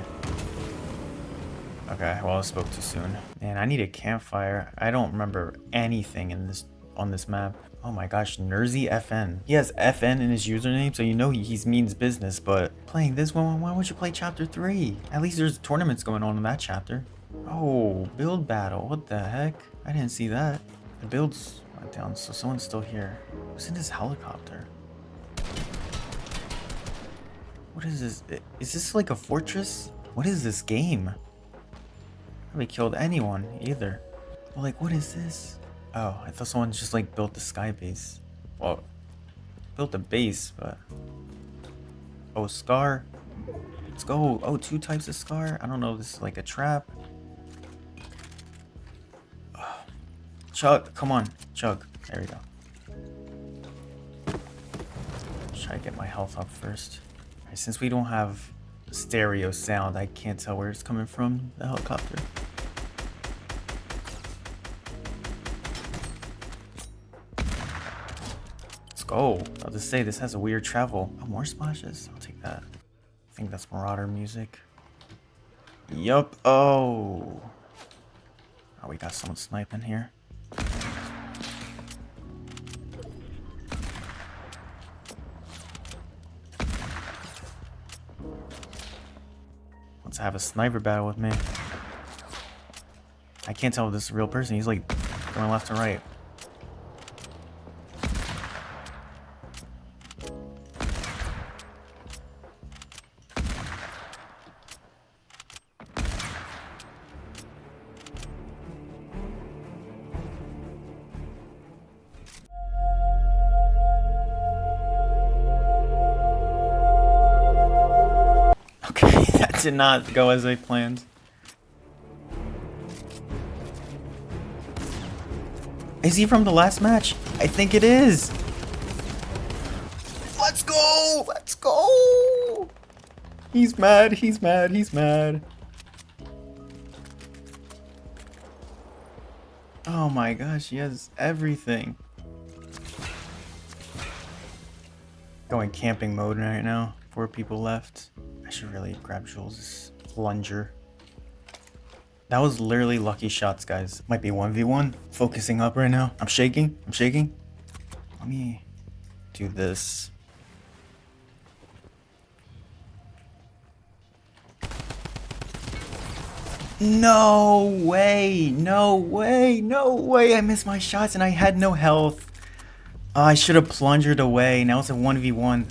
Okay, well I spoke too soon. Man, I need a campfire. I don't remember anything in this on this map. Oh my gosh, Nerzy FN. He has FN in his username, so you know he means business, but playing this one, why would you play chapter 3? At least there's tournaments going on in that chapter. Oh, build battle. What the heck? I didn't see that. The builds went down, so someone's still here. Who's in this helicopter? What is this? Is this like a fortress? What is this game? I haven't killed anyone either. Well, like, what is this? Oh, I thought someone just like built the sky base. Well, built a base, but... Oh, Scar. Let's go. Oh, 2 types of Scar. I don't know if this is like a trap. Oh. Chug, come on. Chug. There we go. Try to get my health up first. Alright, since we don't have stereo sound, I can't tell where it's coming from, the helicopter. Go. I'll just say this has a weird travel. Oh, more splashes? I'll take that. I think that's Marauder music. Yup. Oh, we got someone sniping here. to have a sniper battle with me. I can't tell if this is a real person. He's like going left and right. Okay, that did not go as I planned. Is he from the last match? I think it is. Let's go! Let's go! He's mad, he's mad, he's mad. Oh my gosh, he has everything. Going camping mode right now. 4 people left. I should really grab Jules' plunger. That was literally lucky shots, guys. Might be 1v1. Focusing up right now. I'm shaking. I'm shaking. Let me do this. No way. No way. No way. I missed my shots and I had no health. I should have plungered away. Now it's a 1v1.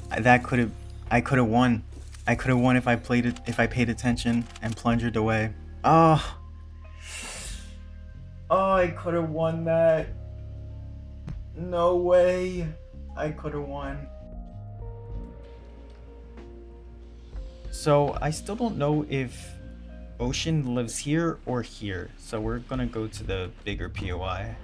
I could have won. I could have won if I paid attention and plungered away. Oh, I could have won that. No way. I could have won. So I still don't know if Ocean lives here or here. So we're gonna go to the bigger POI.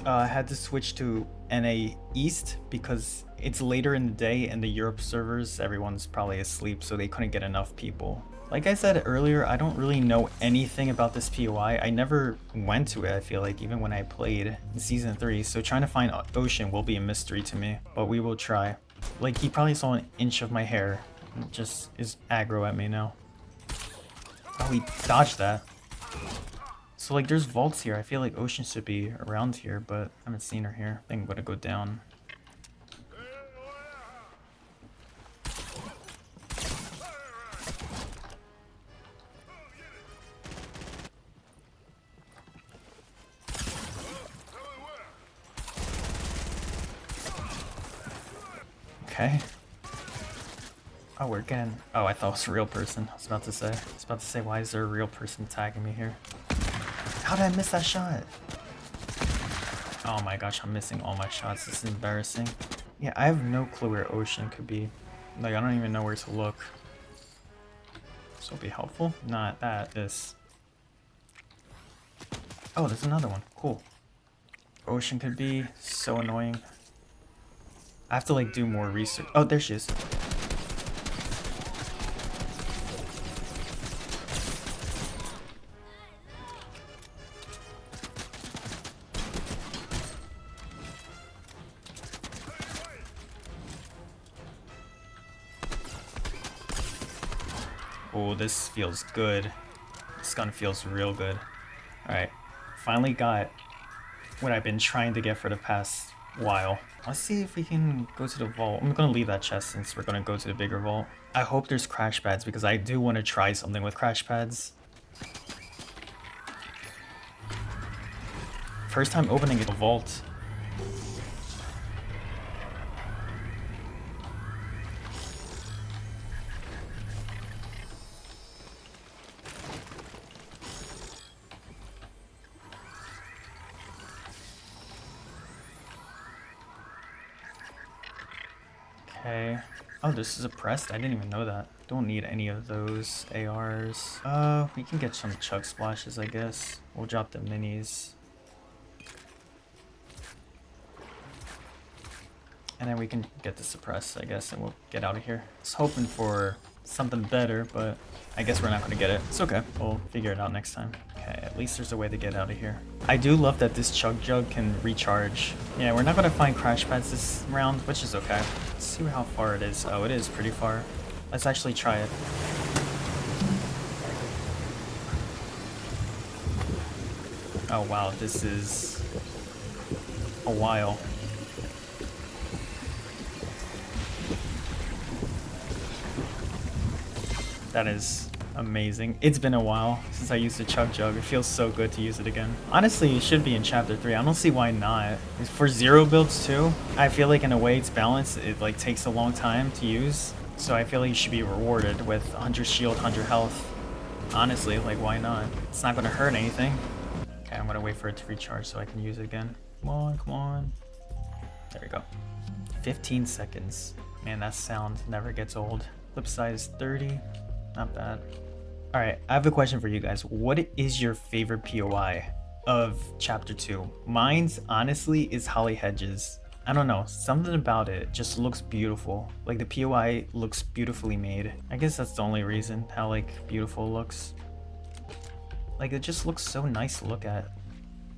I had to switch to NA East because it's later in the day and the Europe servers, everyone's probably asleep, so they couldn't get enough people. Like I said earlier, I don't really know anything about this POI. I never went to it, I feel like, even when I played in Season 3, so trying to find Ocean will be a mystery to me, but we will try. Like, he probably saw an inch of my hair and just is aggro at me now. Oh, he dodged that. So, like, there's vaults here. I feel like Ocean should be around here, but I haven't seen her here. I think I'm gonna go down. Okay. Oh, we're getting... Oh, I thought it was a real person. I was about to say, why is there a real person tagging me here? How did I miss that shot? Oh my gosh, I'm missing all my shots. This is embarrassing. Yeah, I have no clue where Ocean could be. Like, I don't even know where to look. This will be helpful? Not that, this. Oh, there's another one. Cool. Ocean could be so annoying. I have to, like, do more research. Oh, there she is. Oh, this feels good. This gun feels real good. Alright, finally got what I've been trying to get for the past while. Let's see if we can go to the vault. I'm gonna leave that chest since we're gonna go to the bigger vault. I hope there's crash pads because I do want to try something with crash pads. First time opening a vault. Okay. Oh, this is a pressed. I didn't even know that. Don't need any of those ARs. We can get some chug splashes, I guess. We'll drop the minis. And then we can get the suppress, I guess, and we'll get out of here. I was hoping for something better, but I guess we're not going to get it. It's okay. We'll figure it out next time. Okay, at least there's a way to get out of here. I do love that this chug jug can recharge. Yeah, we're not going to find crash pads this round, which is okay. Let's see how far it is. Oh, it is pretty far. Let's actually try it. Oh wow, this is a while. That is Amazing. It's been a while since I used the Chug Jug. It feels so good to use it again. Honestly, it should be in chapter 3. I don't see why not. For zero builds too, I feel like in a way it's balanced. It like takes a long time to use. So I feel like you should be rewarded with 100 shield, 100 health. Honestly, like why not? It's not gonna hurt anything. Okay, I'm gonna wait for it to recharge so I can use it again. Come on, come on. There we go. 15 seconds. Man, that sound never gets old. Flip side is 30. Not bad. Alright, I have a question for you guys. What is your favorite POI of chapter 2? Mine's honestly is Holly Hedges. I don't know, something about it just looks beautiful. Like the POI looks beautifully made. I guess that's the only reason how like beautiful it looks. Like it just looks so nice to look at.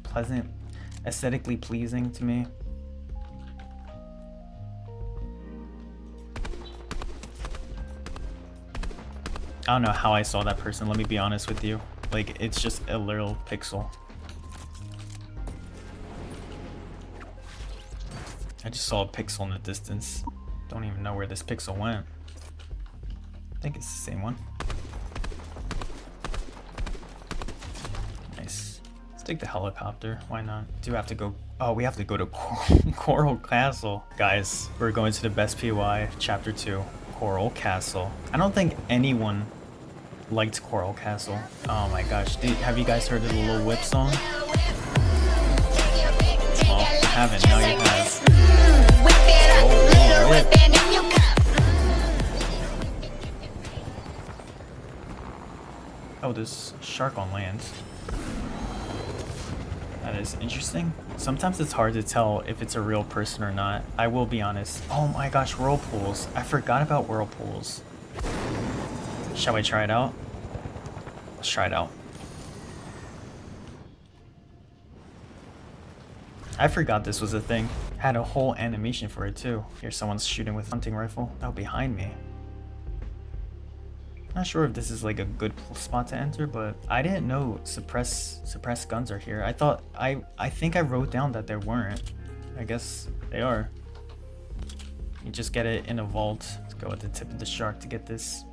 Pleasant, aesthetically pleasing to me. I don't know how I saw that person, let me be honest with you. Like, it's just a little pixel. I just saw a pixel in the distance. Don't even know where this pixel went. I think it's the same one. Nice. Let's take the helicopter, why not? Do have to go, oh, we have to go to Coral Castle. Guys, we're going to the best POI, chapter 2, Coral Castle. I don't think anyone liked Coral Castle. Oh my gosh, have you guys heard of the Little Whip song? Well, if you haven't, now you have. Oh, whip. Oh, there's a shark on land. That is interesting. Sometimes it's hard to tell if it's a real person or not. I will be honest. Oh my gosh, whirlpools. I forgot about whirlpools. Shall we try it out? Let's try it out. I forgot this was a thing. Had a whole animation for it too. Here someone's shooting with a hunting rifle. Oh, behind me. Not sure if this is like a good spot to enter, but I didn't know suppress guns are here. I think I wrote down that there weren't. I guess they are. You just get it in a vault. Let's go at the tip of the shark to get this.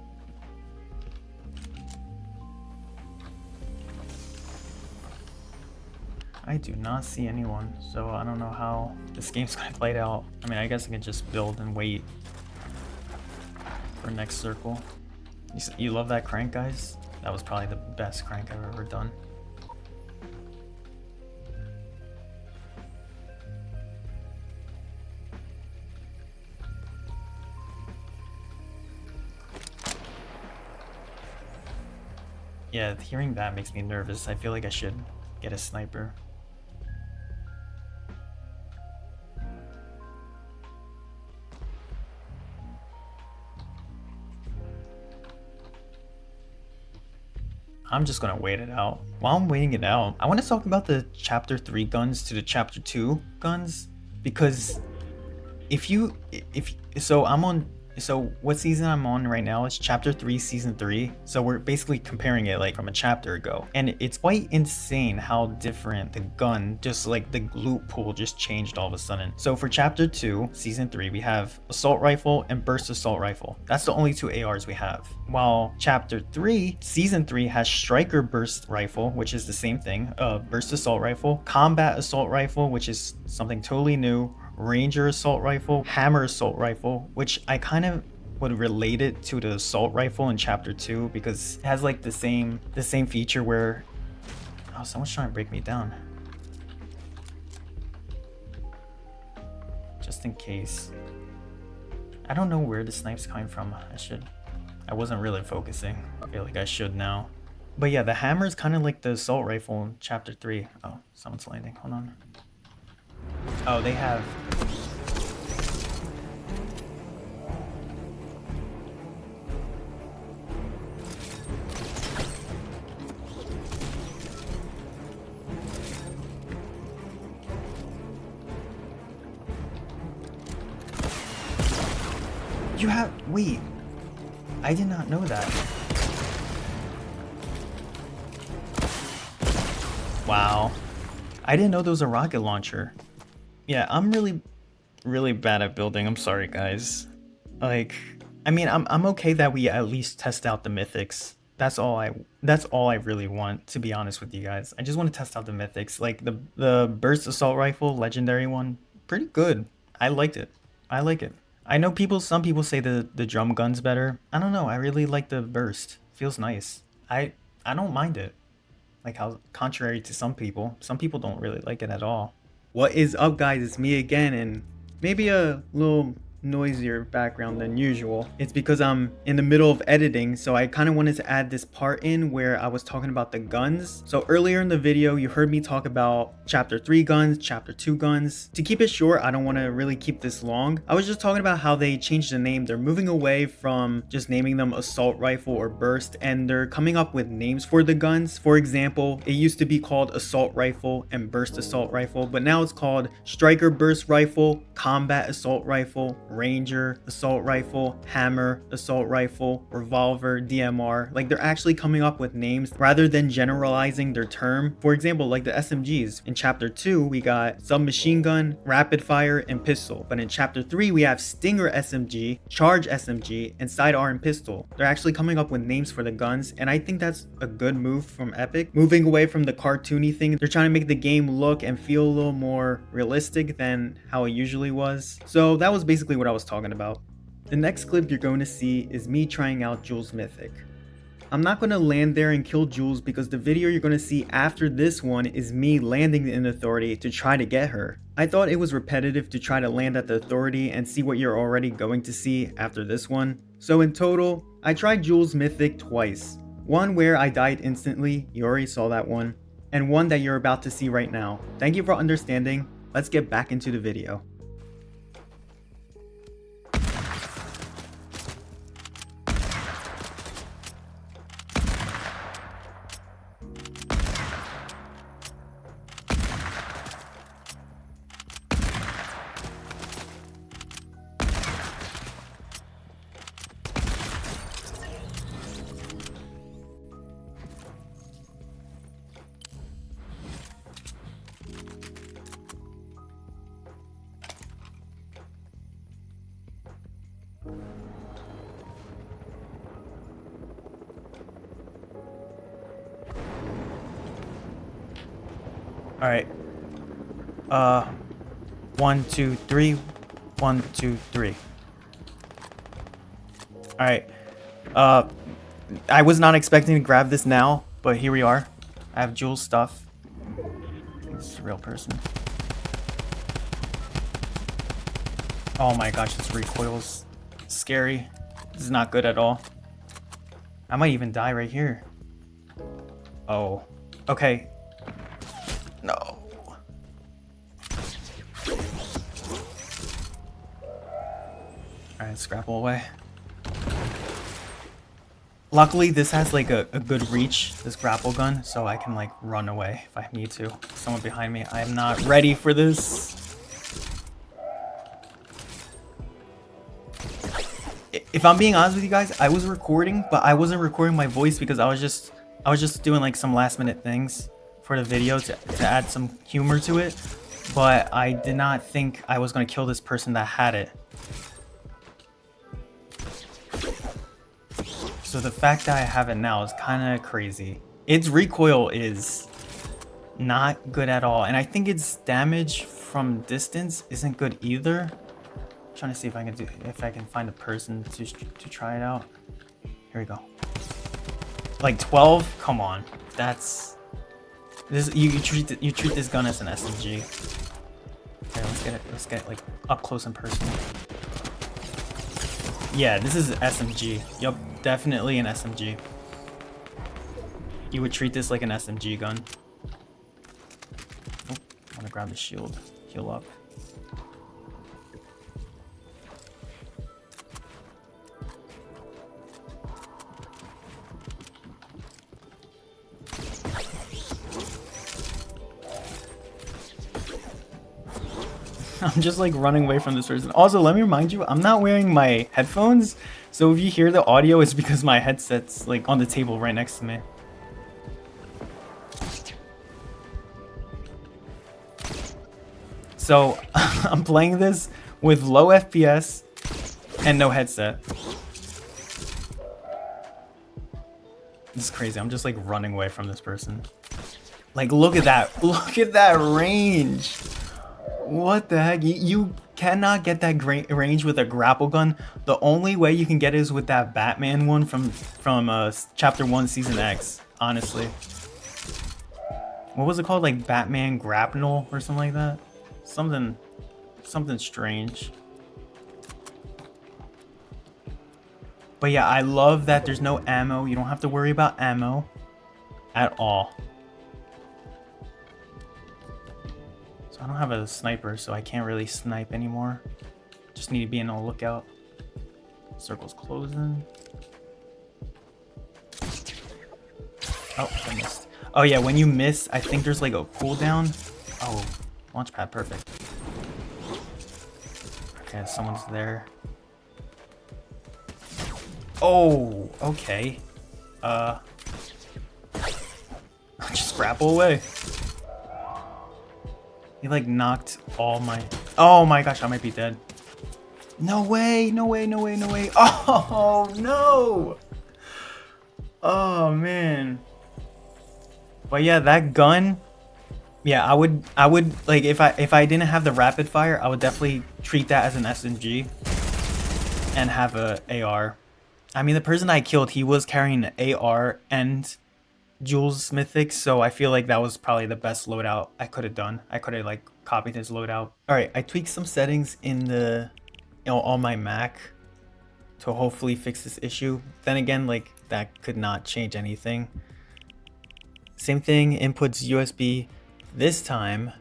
I do not see anyone, so I don't know how this game's gonna play out. I mean, I guess I can just build and wait for next circle. You love that crank, guys? That was probably the best crank I've ever done. Yeah, hearing that makes me nervous. I feel like I should get a sniper. I'm just gonna wait it out. While I'm waiting it out, I want to talk about the chapter 3 guns to the chapter 2 guns, because so what season I'm on right now is chapter 3 season 3, so we're basically comparing it like from a chapter ago, and it's quite insane how different the gun, just like the loot pool just changed all of a sudden. So for chapter 2 season 3 we have assault rifle and burst assault rifle. That's the only 2 ARs we have, while chapter 3 season 3 has striker burst rifle, which is the same thing, burst assault rifle, combat assault rifle, which is something totally new, ranger assault rifle, hammer assault rifle, which I kind of would relate it to the assault rifle in chapter 2 because it has like the same feature where, oh, someone's trying to break me down. Just in case. I don't know where the snipe's coming from. I wasn't really focusing. I feel like I should now. But yeah, the hammer is kind of like the assault rifle in chapter 3. Oh, someone's landing. Hold on. Oh, they have... You have... Wait. I did not know that. Wow. I didn't know there was a rocket launcher. Yeah, I'm really bad at building. I'm sorry, guys. Like, I mean, I'm okay that we at least test out the mythics. That's all I really want, to be honest with you guys. I just want to test out the mythics. Like the burst assault rifle, legendary one, pretty good. I liked it. I like it. I know some people say the drum gun's better. I don't know. I really like the burst. Feels nice. I don't mind it. Like how contrary to some people don't really like it at all. What is up, guys? It's me again, and maybe a little noisier background than usual. It's because I'm in the middle of editing, so I kind of wanted to add this part in where I was talking about the guns. So earlier in the video, you heard me talk about chapter 3 guns, chapter 2 guns. To keep it short, I don't want to really keep this long. I was just talking about how they changed the name. They're moving away from just naming them assault rifle or burst, and they're coming up with names for the guns. For example, it used to be called assault rifle and burst assault rifle, but now it's called striker burst rifle, combat assault rifle, ranger assault rifle, hammer assault rifle, revolver, DMR. Like, they're actually coming up with names rather than generalizing their term. For example, like the SMGs. In chapter 2, we got submachine gun, rapid fire, and pistol. But in chapter 3, we have stinger SMG, charge SMG, and sidearm pistol. They're actually coming up with names for the guns, and I think that's a good move from Epic. Moving away from the cartoony thing, they're trying to make the game look and feel a little more realistic than how it usually was. So that was basically what I was talking about. The next clip you're going to see is me trying out Jules Mythic. I'm not going to land there and kill Jules because the video you're going to see after this one is me landing in authority to try to get her. I thought it was repetitive to try to land at the authority and see what you're already going to see after this one. So in total, I tried Jules Mythic twice. One where I died instantly, you already saw that one, and one that you're about to see right now. Thank you for understanding. Let's get back into the video. All right. 1, 2, 3. 1, 2, 3. All right. I was not expecting to grab this now, but here we are. I have Jules stuff. I think this is a real person. Oh my gosh, this recoil's scary. This is not good at all. I might even die right here. Oh. Okay. No. Alright, let's grapple away. Luckily, this has like a good reach, this grapple gun, so I can like run away if I need to. Someone behind me. I am not ready for this. If I'm being honest with you guys, I was recording, but I wasn't recording my voice because I was just doing like some last minute things for the video to add some humor to it. But I did not think I was gonna kill this person that had it. So the fact that I have it now is kind of crazy. Its recoil is not good at all, and I think its damage from distance isn't good either. I'm trying to see if I can find a person to try it out. Here we go. Like 12? Come on, that's this. You treat this gun as an SMG. Okay, let's get it like up close and personal. Yeah, this is SMG. Yup, definitely an SMG. You would treat this like an SMG gun. Oh, I want to grab the shield. Heal up. I'm just like running away from this person. Also, let me remind you, I'm not wearing my headphones, so if you hear the audio, it's because my headset's like on the table right next to me. So I'm playing this with low FPS and no headset. This is crazy. I'm just like running away from this person. Like, look at that. Look at that range. What the heck? You cannot get that range with a grapple gun. The only way you can get it is with that Batman one from Chapter 1 Season X, honestly. What was it called? Like Batman Grapnel or something like that? Something strange. But yeah, I love that there's no ammo. You don't have to worry about ammo at all. So I don't have a sniper, so I can't really snipe anymore. Just need to be on the lookout. Circle's closing. Oh, I missed. Oh yeah, when you miss, I think there's like a cooldown. Oh, launch pad, perfect. Okay, someone's there. Oh, okay. Just grapple away. He like knocked all my... Oh my gosh, I might be dead. No way, no way, no way, no way. Oh no! Oh man. But yeah, that gun, yeah, I would like if I didn't have the rapid fire, I would definitely treat that as an SMG and have a AR. I mean, the person I killed, he was carrying an AR and Jules Mythics, so I feel like that was probably the best loadout I could have done. I could have like copied his loadout. All right, I tweaked some settings in the, on my Mac to hopefully fix this issue. Then again, like that could not change anything. Same thing, inputs USB. This time,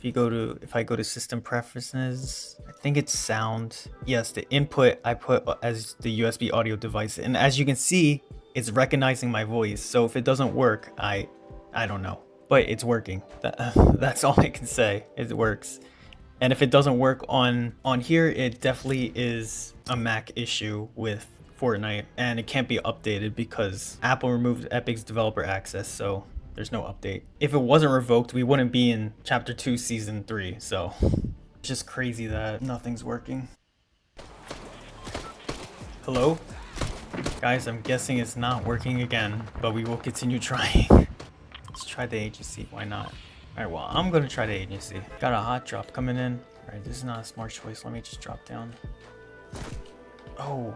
if I go to system preferences, I think it's sound. Yes, the input I put as the USB audio device, and as you can see, it's recognizing my voice. So if it doesn't work, I don't know, but it's working. That's all I can say. It works. And if it doesn't work on here, it definitely is a Mac issue with Fortnite, and it can't be updated because Apple removed Epic's developer access, so there's no update. If it wasn't revoked, we wouldn't be in Chapter 2 Season 3, so it's just crazy that nothing's working. Hello? Guys, I'm guessing it's not working again, but we will continue trying. Let's try the agency, why not? Alright, well, I'm gonna try the agency. Got a hot drop coming in. Alright, this is not a smart choice. Let me just drop down. Oh.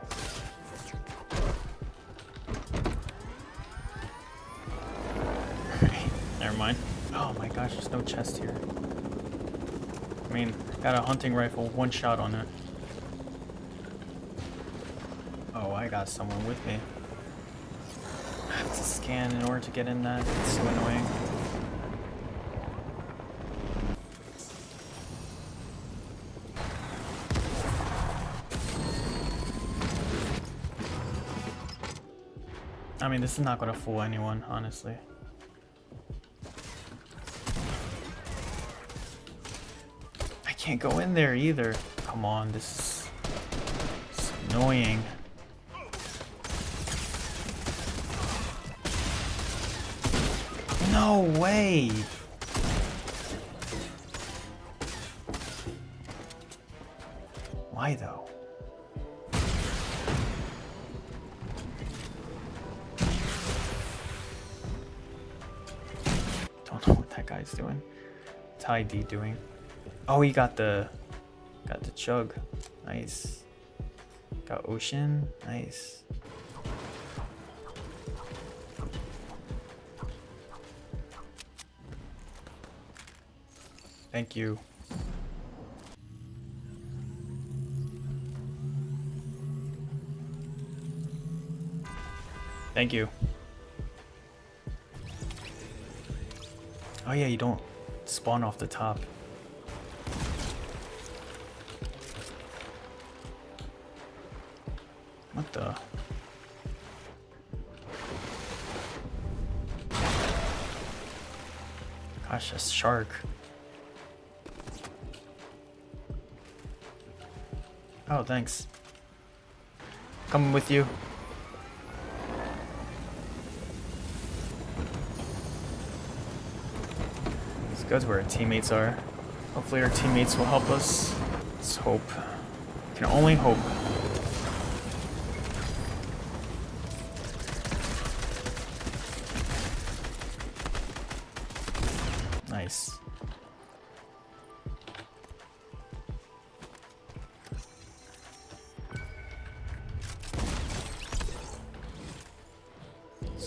Never mind. Oh my gosh, there's no chest here. I mean, got a hunting rifle, one shot on it. Oh, I got someone with me. I have to scan in order to get in that. It's so annoying. I mean, this is not going to fool anyone, honestly. I can't go in there either. Come on, this is annoying. No way! Why though? Don't know what that guy's doing. What's High D doing? Oh, he got the chug. Nice. Got ocean. Nice. Thank you. Thank you. Oh yeah, you don't spawn off the top. What the? Gosh, a shark. Oh, thanks. Coming with you. Let's go to where our teammates are. Hopefully our teammates will help us. Let's hope. Can only hope.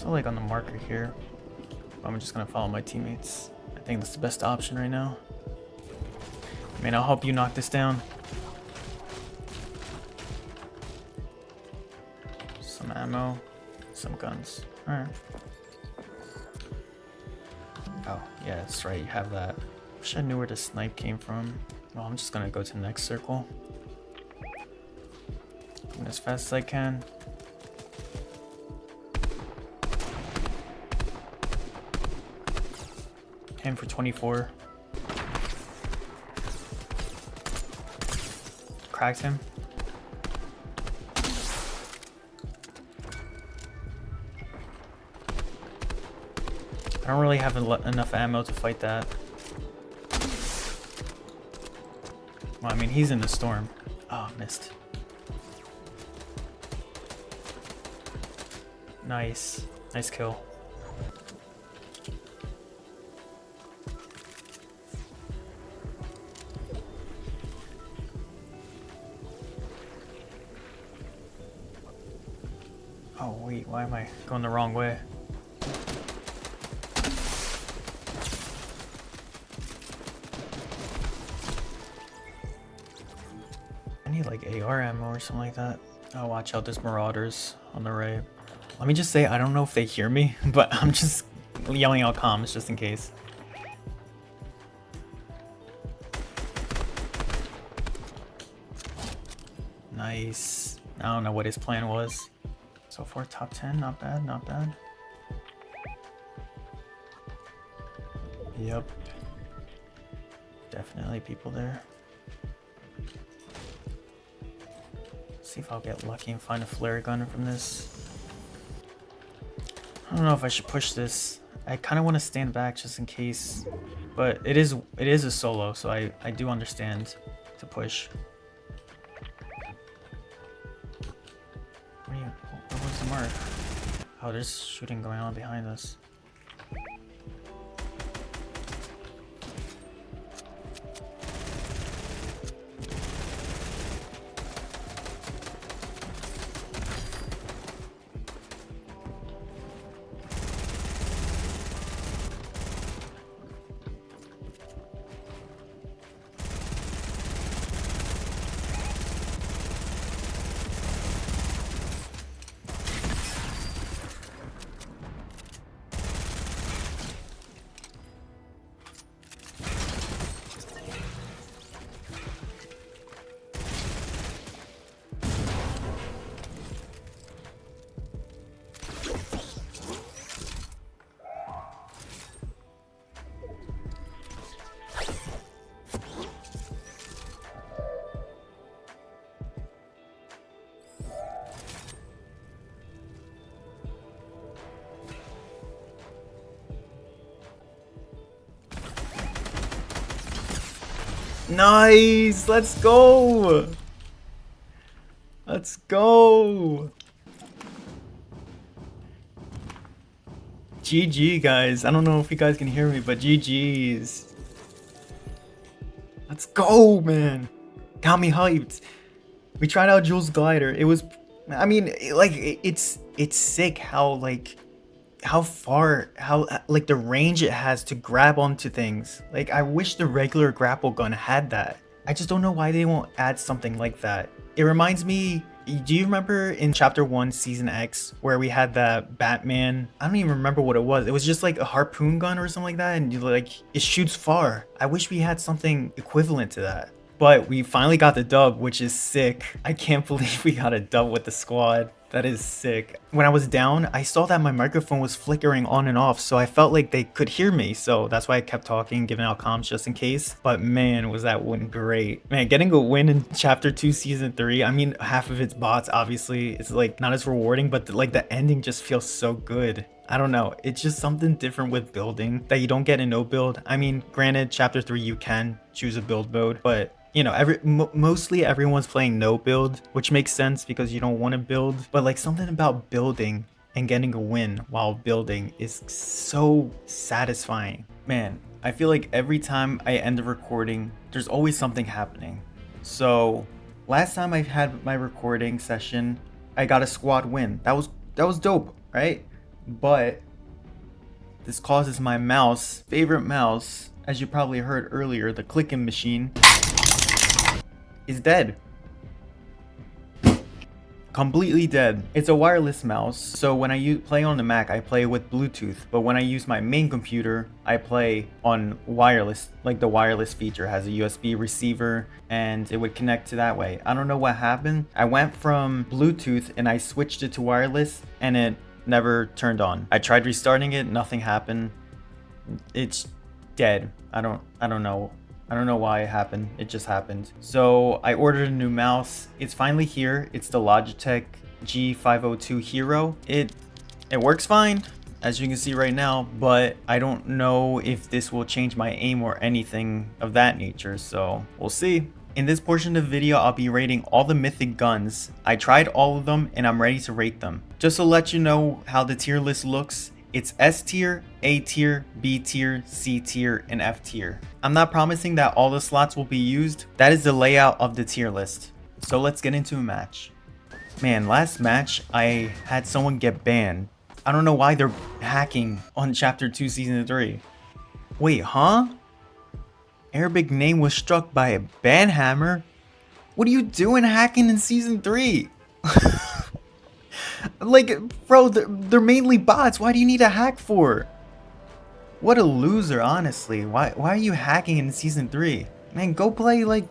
still like on the marker here. I'm just gonna follow my teammates. I think that's the best option right now. I mean, I'll help you knock this down. Some ammo, some guns. Alright. Oh, yeah, that's right, you have that. Wish I knew where the snipe came from. Well, I'm just gonna go to the next circle. Going as fast as I can. Aim for 24. Cracked him. I don't really have enough ammo to fight that. Well, I mean, he's in the storm. Oh, missed. Nice. Nice kill. Oh, wait, why am I going the wrong way? I need like AR ammo or something like that. Oh, watch out, there's marauders on the right. Let me just say, I don't know if they hear me, but I'm just yelling out comms just in case. Nice. I don't know what his plan was. So far, top 10, not bad, not bad. Yep. Definitely people there. See if I'll get lucky and find a flare gun from this. I don't know if I should push this. I kind of want to stand back just in case, but it is a solo, so I do understand to push. What was the mark? Oh, there's shooting going on behind us. Nice! Let's go! Let's go! GG, guys. I don't know if you guys can hear me, but GG's. Let's go, man. Got me hyped. We tried out Jules glider. It was, I mean, like, it's sick how, like, how like the range it has to grab onto things. Like, I wish the regular grapple gun had that. I just don't know why they won't add something like that. It reminds me, do you remember in chapter 1 season X where we had that Batman, I don't even remember what it was. It was just like a harpoon gun or something like that, and you like it shoots far. I wish we had something equivalent to that. But we finally got the dub, which is sick. I can't believe we got a dub with the squad. That is sick. When I was down, I saw that my microphone was flickering on and off, so I felt like they could hear me. So that's why I kept talking, giving out comms just in case. But man, was that win great. Man, getting a win in chapter 2 season 3, I mean, half of it's bots, obviously. It's like not as rewarding, but like the ending just feels so good. I don't know, it's just something different with building that you don't get in no build. I mean, granted, chapter 3 you can choose a build mode, but you know, mostly everyone's playing no build, which makes sense because you don't want to build. But like something about building and getting a win while building is so satisfying. Man, I feel like every time I end a recording, there's always something happening. So last time I had my recording session, I got a squad win. That was dope, right? but this causes my mouse, favorite mouse, as you probably heard earlier, the clicking machine, is dead. Completely dead. It's a wireless mouse, so when I play on the Mac, I play with Bluetooth, but when I use my main computer, I play on wireless. Like, the wireless feature has a USB receiver and it would connect to that way. I don't know what happened. I went from Bluetooth and I switched it to wireless and it never turned on. I tried restarting it, nothing happened. It's dead. I don't know. I don't know why it happened. It just happened. So I ordered a new mouse. It's finally here. It's the Logitech G502 Hero. It works fine, as you can see right now, but I don't know if this will change my aim or anything of that nature, so we'll see. In this portion of the video, I'll be rating all the mythic guns. I tried all of them and I'm ready to rate them. Just to let you know how the tier list looks, it's S tier, A tier, B tier, C tier, and F tier. I'm not promising that all the slots will be used. That is the layout of the tier list. So let's get into a match. Man, last match, I had someone get banned. I don't know why they're hacking on Chapter 2 Season 3. Wait, huh? Arabic name was struck by a ban hammer? What are you doing hacking in Season 3? Like, bro, they're mainly bots. Why do you need a hack for? What a loser, honestly. Why are you hacking in Season 3? Man, go play like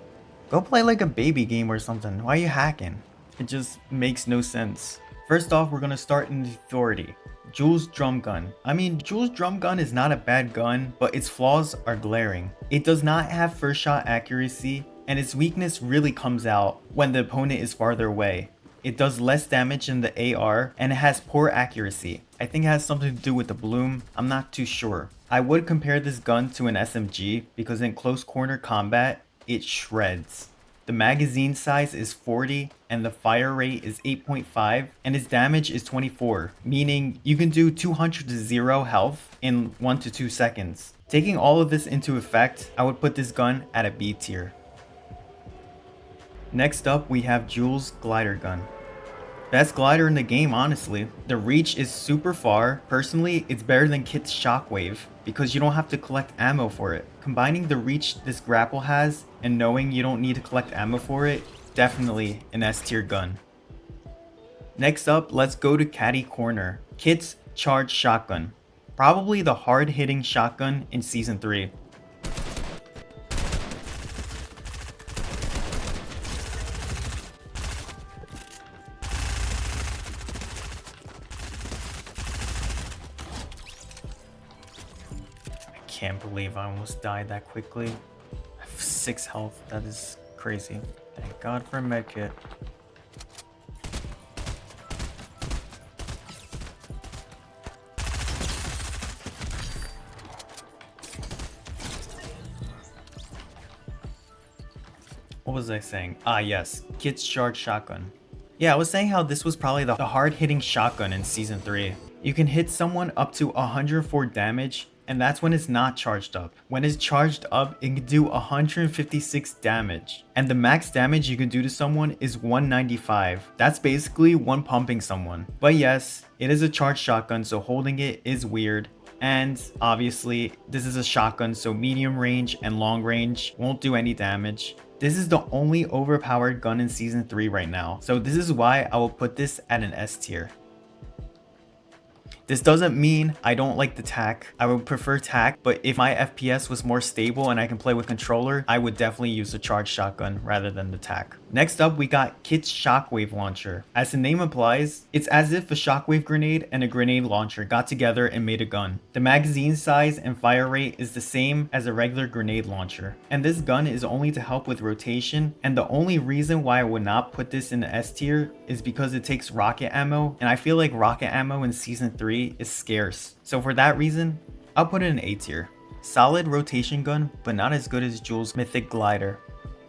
a baby game or something. Why are you hacking? It just makes no sense. First off, we're gonna start in the authority. Jules drum gun. I mean, Jules drum gun is not a bad gun, but its flaws are glaring. It does not have first shot accuracy, and its weakness really comes out when the opponent is farther away. It does less damage than the AR, and it has poor accuracy. I think it has something to do with the bloom. I'm not too sure. I would compare this gun to an SMG because in close corner combat, it shreds. The magazine size is 40 and the fire rate is 8.5 and its damage is 24, meaning you can do 200 to 0 health in 1 to 2 seconds. Taking all of this into effect, I would put this gun at a B tier. Next up, we have Jules glider gun. Best glider in the game, honestly. The reach is super far. Personally, it's better than Kit's shockwave because you don't have to collect ammo for it. Combining the reach this grapple has and knowing you don't need to collect ammo for it, definitely an S tier gun. Next up, let's go to Catty corner. Kit's charged shotgun. Probably the hard hitting shotgun in Season 3. Can't believe I almost died that quickly. I have 6 health. That is crazy. Thank God for a medkit. What was I saying? Ah, yes. Kit's charged shotgun. Yeah, I was saying how this was probably the hard-hitting shotgun in Season 3. You can hit someone up to 104 damage, and that's when it's not charged up. When it's charged up, it can do 156 damage. And the max damage you can do to someone is 195. That's basically one pumping someone. But yes, it is a charged shotgun, so holding it is weird. And obviously, this is a shotgun, so medium range and long range won't do any damage. This is the only overpowered gun in Season 3 right now, so this is why I will put this at an S tier. This doesn't mean I don't like the TAC. I would prefer TAC, but if my FPS was more stable and I can play with controller, I would definitely use the charged shotgun rather than the TAC. Next up, we got Kit's shockwave launcher. As the name implies, it's as if a shockwave grenade and a grenade launcher got together and made a gun. The magazine size and fire rate is the same as a regular grenade launcher. And this gun is only to help with rotation, and the only reason why I would not put this in the S tier is because it takes rocket ammo, and I feel like rocket ammo in Season 3 is scarce. So for that reason, I'll put it in A tier. Solid rotation gun, but not as good as Jules' Mythic glider.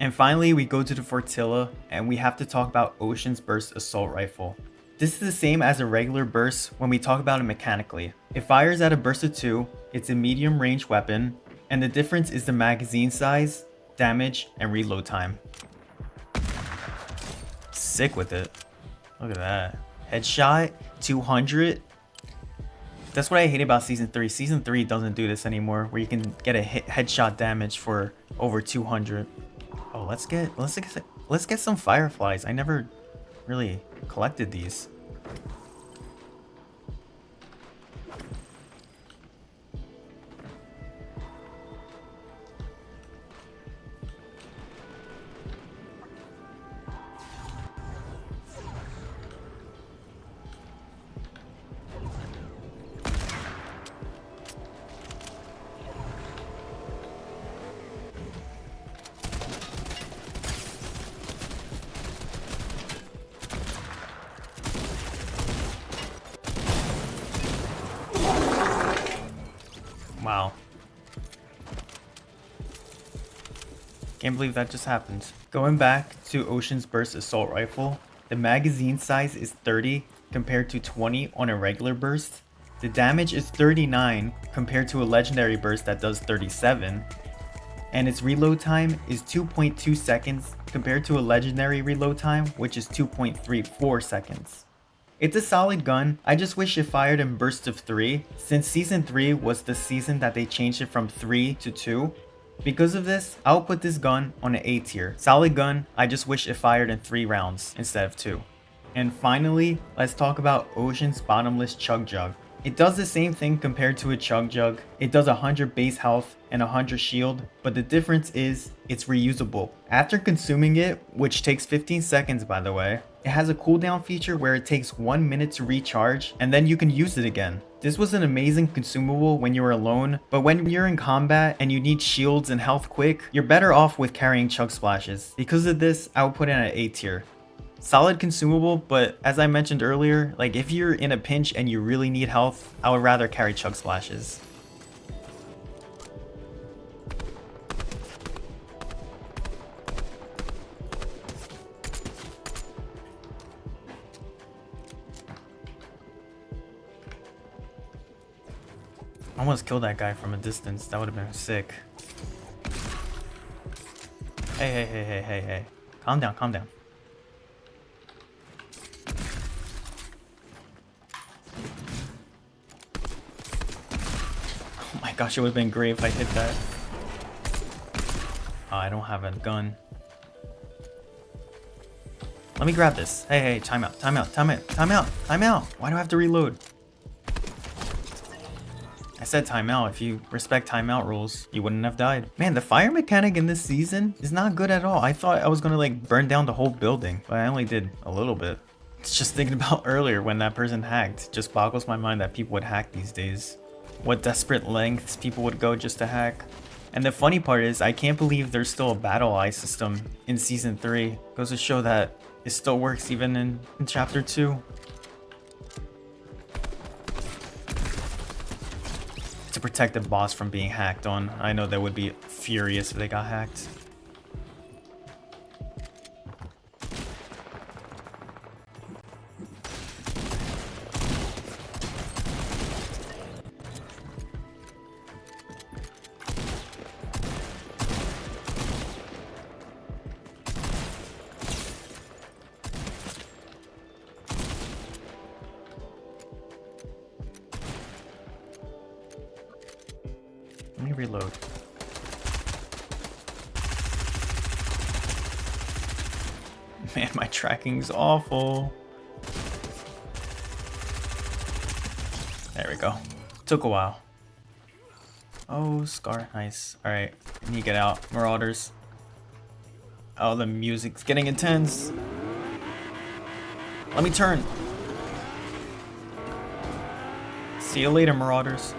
And finally, we go to the Fortilla, and we have to talk about Ocean's Burst Assault Rifle. This is the same as a regular burst when we talk about it mechanically. It fires at a burst of 2, it's a medium range weapon, and the difference is the magazine size, damage, and reload time. Sick with it. Look at that. Headshot, 200. That's what I hate about Season 3. Season 3 doesn't do this anymore, where you can get a headshot damage for over 200. Oh, let's get some fireflies. I never really collected these. Wow. Can't believe that just happened. Going back to Ocean's Burst Assault Rifle, the magazine size is 30 compared to 20 on a regular burst. The damage is 39 compared to a legendary burst that does 37. And its reload time is 2.2 seconds compared to a legendary reload time, which is 2.34 seconds. It's a solid gun. I just wish it fired in bursts of 3, since Season 3 was the season that they changed it from 3 to 2. Because of this, I'll put this gun on an A tier. Solid gun, I just wish it fired in 3 rounds instead of 2. And finally, let's talk about Ocean's Bottomless Chug Jug. It does the same thing compared to a Chug Jug. It does 100 base health and 100 shield, but the difference is it's reusable. After consuming it, which takes 15 seconds by the way, it has a cooldown feature where it takes 1 minute to recharge and then you can use it again. This was an amazing consumable when you were alone, but when you're in combat and you need shields and health quick, you're better off with carrying Chug Splashes. Because of this, I would put it at A tier. Solid consumable, but as I mentioned earlier, like if you're in a pinch and you really need health, I would rather carry Chug Splashes. I almost killed that guy from a distance. That would have been sick. Hey. Calm down, calm down. Oh my gosh, it would have been great if I hit that. Oh, I don't have a gun. Let me grab this. Hey, time out. Why do I have to reload? I said timeout. If you respect timeout rules, you wouldn't have died. Man, the fire mechanic in this season is not good at all. I thought I was gonna like burn down the whole building, but I only did a little bit. It's just thinking about earlier when that person hacked. Just boggles my mind that people would hack these days. What desperate lengths people would go just to hack. And the funny part is, I can't believe there's still a battle eye system in Season 3. Goes to show that it still works even in Chapter 2. To protect the boss from being hacked on. I know they would be furious if they got hacked. Let me reload. Man, my tracking's awful. There we go. Took a while. Oh, Scar. Nice. Alright. I need to get out. Marauders. Oh, the music's getting intense. Let me turn. See you later, Marauders.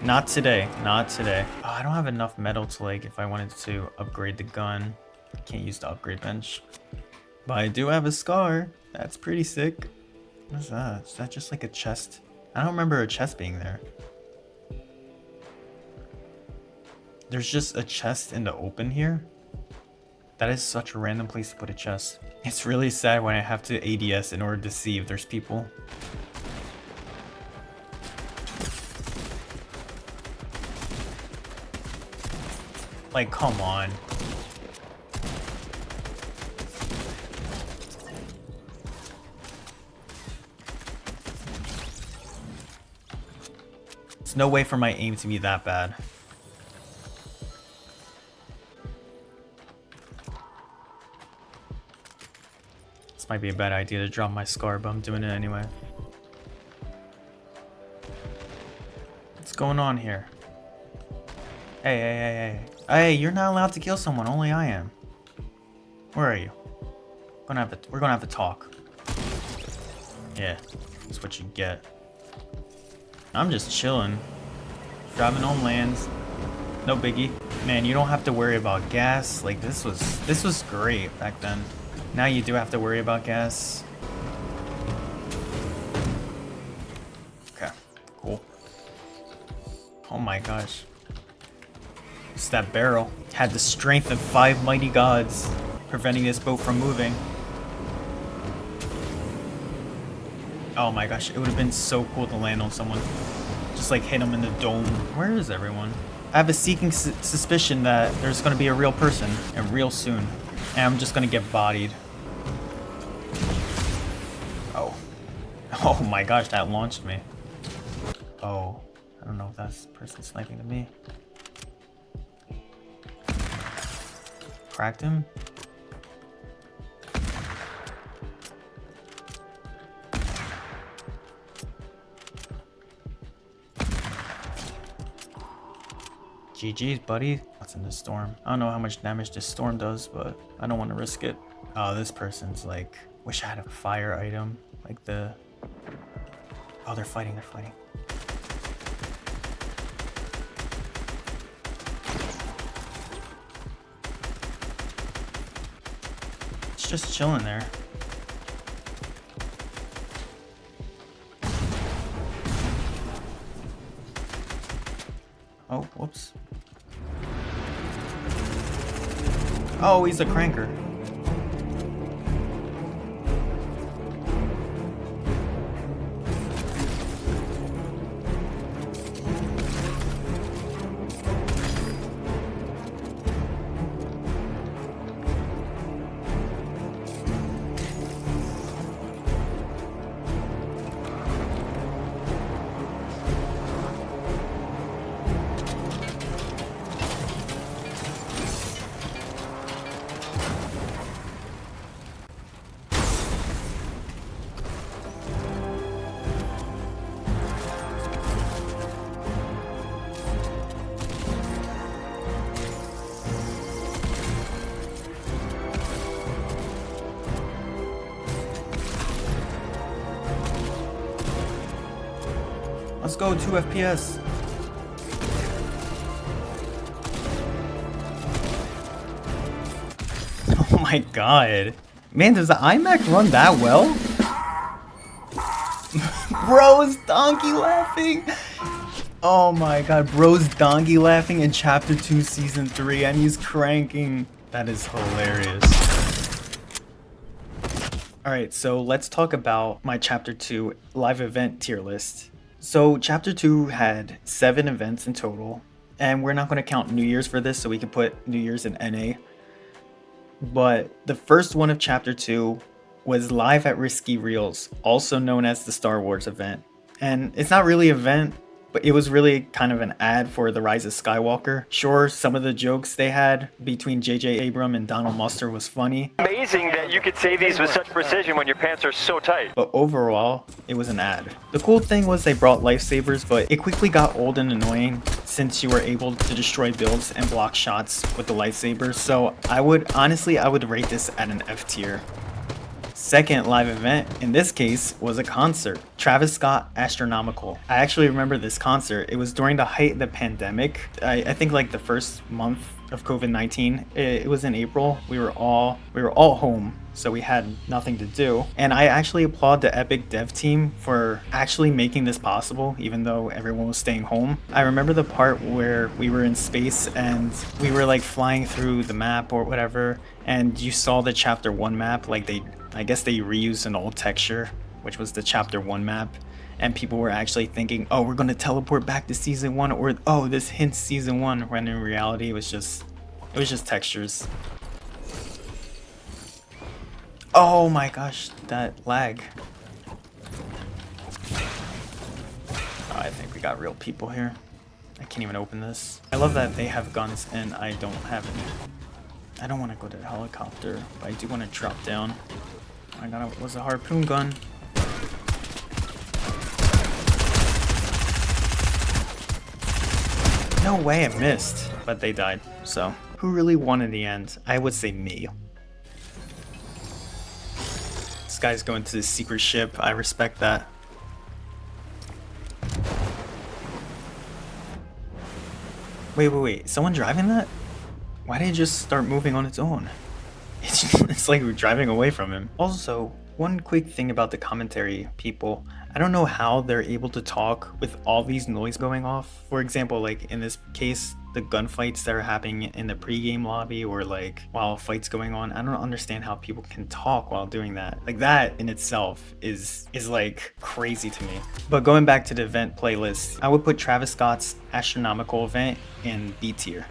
Not today. Not today. Oh, I don't have enough metal to like if I wanted to upgrade the gun. I can't use the upgrade bench. But I do have a scar. That's pretty sick. What is that? Is that just like a chest? I don't remember a chest being there. There's just a chest in the open here. That is such a random place to put a chest. It's really sad when I have to ADS in order to see if there's people. Like, come on. There's no way for my aim to be that bad. This might be a bad idea to drop my scar, but I'm doing it anyway. What's going on here? Hey, hey, you're not allowed to kill someone, only I am. Where are you? We're gonna have to talk. Yeah, that's what you get. I'm just chilling. Driving on lands. No biggie. Man, you don't have to worry about gas. Like this was great back then. Now you do have to worry about gas. Okay, cool. Oh my gosh. It's that barrel. Had the strength of 5 mighty gods, preventing this boat from moving. Oh my gosh, it would have been so cool to land on someone. Just like hit them in the dome. Where is everyone? I have a seeking suspicion that there's going to be a real person, and real soon. And I'm just going to get bodied. Oh. Oh my gosh, that launched me. Oh. I don't know if that's the person sniping at me. Cracked him? GG's, buddy. What's in the storm? I don't know how much damage this storm does, but I don't want to risk it. Oh, this person's like, wish I had a fire item. Like the... Oh, they're fighting, they're fighting. It's just chilling there. Oh, whoops. Oh, he's a cranker. Let's go, 2 FPS. Oh my god. Man, does the iMac run that well? Bro's donkey laughing. Oh my god, bro's donkey laughing in chapter 2 season 3 and he's cranking. That is hilarious. Alright, so let's talk about my chapter 2 live event tier list. So chapter 2 had 7 events in total, and we're not going to count New Year's for this, so we can put New Year's in NA. But the first one of chapter 2 was live at Risky Reels, also known as the Star Wars event. And it's not really an event, but it was really kind of an ad for The Rise of Skywalker. Sure, some of the jokes they had between J.J. Abrams and Donald Muster was funny. Amazing that you could say these with such precision when your pants are so tight. But overall, it was an ad. The cool thing was they brought lifesavers, but it quickly got old and annoying since you were able to destroy builds and block shots with the lightsabers. So I would rate this at an F tier. Second live event, in this case, was a concert. Travis Scott Astronomical. I actually remember this concert. It was during the height of the pandemic. I think like the first month of COVID-19. It was in April. We were all home, so we had nothing to do. And I actually applaud the Epic dev team for actually making this possible, even though everyone was staying home. I remember the part where we were in space and we were like flying through the map or whatever, and you saw the chapter 1 map. Like I guess they reused an old texture, which was the chapter 1 map. And people were actually thinking, oh, we're going to teleport back to season 1, or oh, this hints season 1, when in reality it was just textures. Oh my gosh, that lag. Oh, I think we got real people here. I can't even open this. I love that they have guns and I don't have any. I don't want to go to the helicopter, but I do want to drop down. I got a harpoon gun. No way, I missed, but they died. So, who really won in the end? I would say me. This guy's going to the secret ship. I respect that. Wait. Someone driving that? Why did it just start moving on its own? It's like we're driving away from him. Also, one quick thing about the commentary people. I don't know how they're able to talk with all these noise going off. For example, like in this case, the gunfights that are happening in the pregame lobby or like while a fight's going on. I don't understand how people can talk while doing that. Like that in itself is like crazy to me. But going back to the event playlist, I would put Travis Scott's Astronomical event in B tier.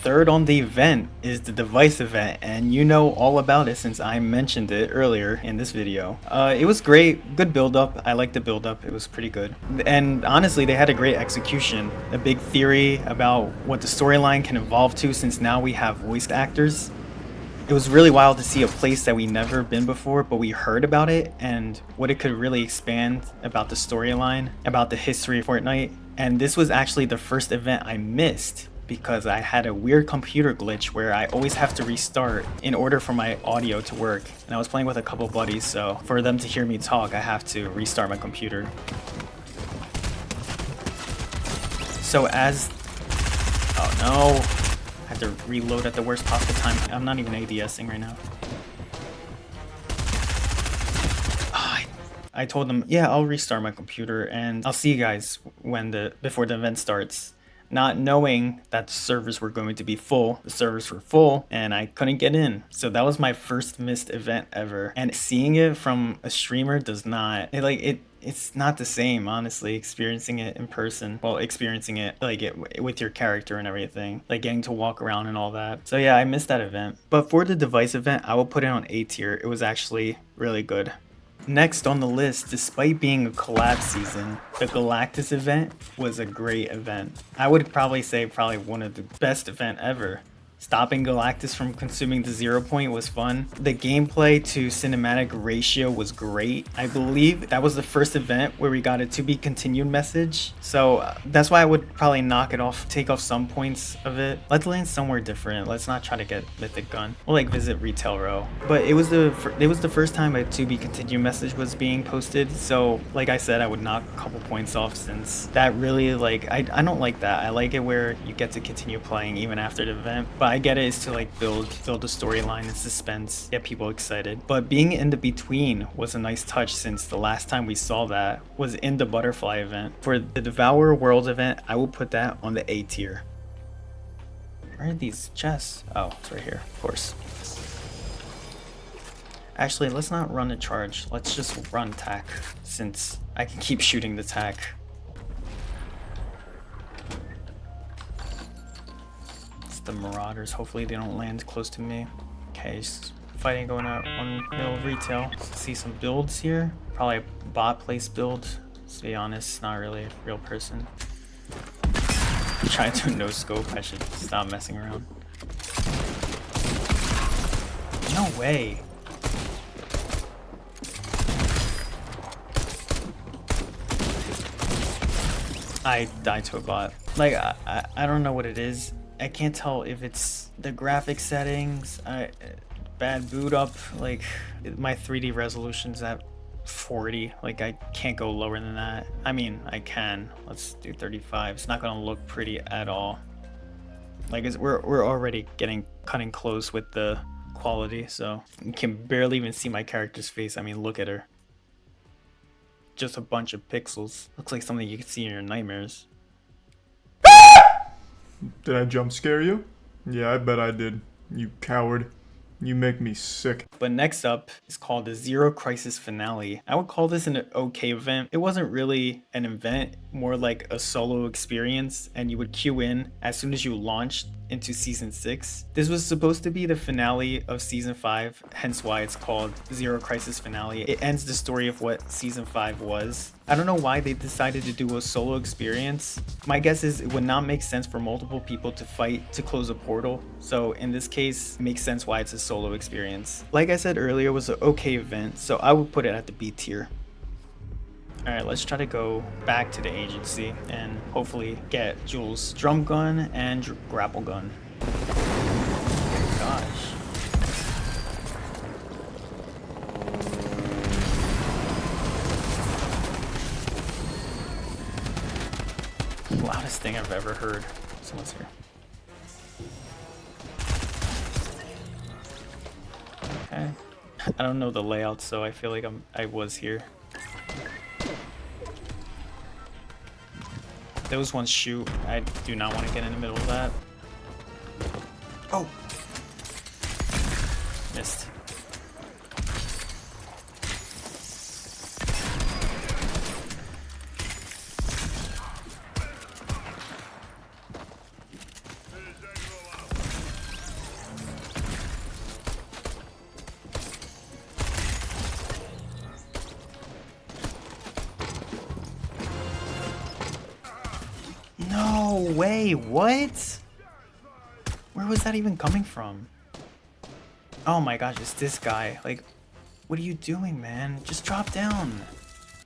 Third on the event is the device event, and you know all about it since I mentioned it earlier in this video. It was great, good build up. I liked the build up, it was pretty good. And honestly, they had a great execution. A big theory about what the storyline can evolve to since now we have voice actors. It was really wild to see a place that we never been before, but we heard about it and what it could really expand about the storyline, about the history of Fortnite. And this was actually the first event I missed, because I had a weird computer glitch where I always have to restart in order for my audio to work. And I was playing with a couple buddies, so for them to hear me talk, I have to restart my computer. So oh no, I have to reload at the worst possible time. I'm not even ADSing right now. I told them, yeah, I'll restart my computer and I'll see you guys before the event starts. Not knowing that the servers were going to be full. The servers were full and I couldn't get in. So that was my first missed event ever. And seeing it from a streamer does not, it's not the same, honestly, experiencing it in person. Well, experiencing it with your character and everything, like getting to walk around and all that. So yeah, I missed that event. But for the device event, I will put it on A tier. It was actually really good. Next on the list, despite being a collab season, the Galactus event was a great event. I would probably say one of the best event ever. Stopping Galactus from consuming the 0 point was fun. The gameplay to cinematic ratio was great. I believe that was the first event where we got a to be continued message. So that's why I would probably take off some points of it. Let's land somewhere different. Let's not try to get Mythic gun. We'll like visit Retail Row. But it was the first time a to be continued message was being posted. So like I said, I would knock a couple points off since that really I don't like that. I like it where you get to continue playing even after the event. But I get it is to like build a storyline and suspense, get people excited. But being in the between was a nice touch since the last time we saw that was in the Butterfly event. For the Devour World event, I will put that on the A tier. Where are these chests? Oh, it's right here, of course. Actually, let's not run a charge. Let's just run tack since I can keep shooting the tack. The Marauders, hopefully they don't land close to me. Okay, fighting going on 1 mil retail. Let's see some builds here. Probably a bot place build. To be honest, not really a real person. I'm trying to no scope. I should stop messing around. No way. I died to a bot. Like I don't know what it is. I can't tell if it's the graphic settings, bad boot up, like my 3D resolution's at 40, like I can't go lower than that. I mean, I can, let's do 35. It's not gonna look pretty at all. Like we're already cutting close with the quality, so you can barely even see my character's face. I mean, look at her. Just a bunch of pixels. Looks like something you can see in your nightmares. Did I jump scare you? Yeah, I bet I did. You coward. You make me sick. But next up is called the Zero Crisis Finale. I would call this an okay event. It wasn't really an event, more like a solo experience, and you would queue in as soon as you launched into season 6. This was supposed to be the finale of season 5, hence why it's called Zero Crisis Finale. It ends the story of what season 5 was. I don't know why they decided to do a solo experience. My guess is it would not make sense for multiple people to fight to close a portal. So in this case, it makes sense why it's a solo experience. Like I said earlier, it was an okay event, so I would put it at the B tier. Alright, let's try to go back to the agency and hopefully get Jules' drum gun and grapple gun. Gosh. Loudest thing I've ever heard. Someone's here. Okay. I don't know the layout, so I feel like I was here. Those ones shoot. I do not want to get in the middle of that. Oh! Missed. No way, what? Where was that even coming from? Oh my gosh, it's this guy. Like, what are you doing, man? Just drop down.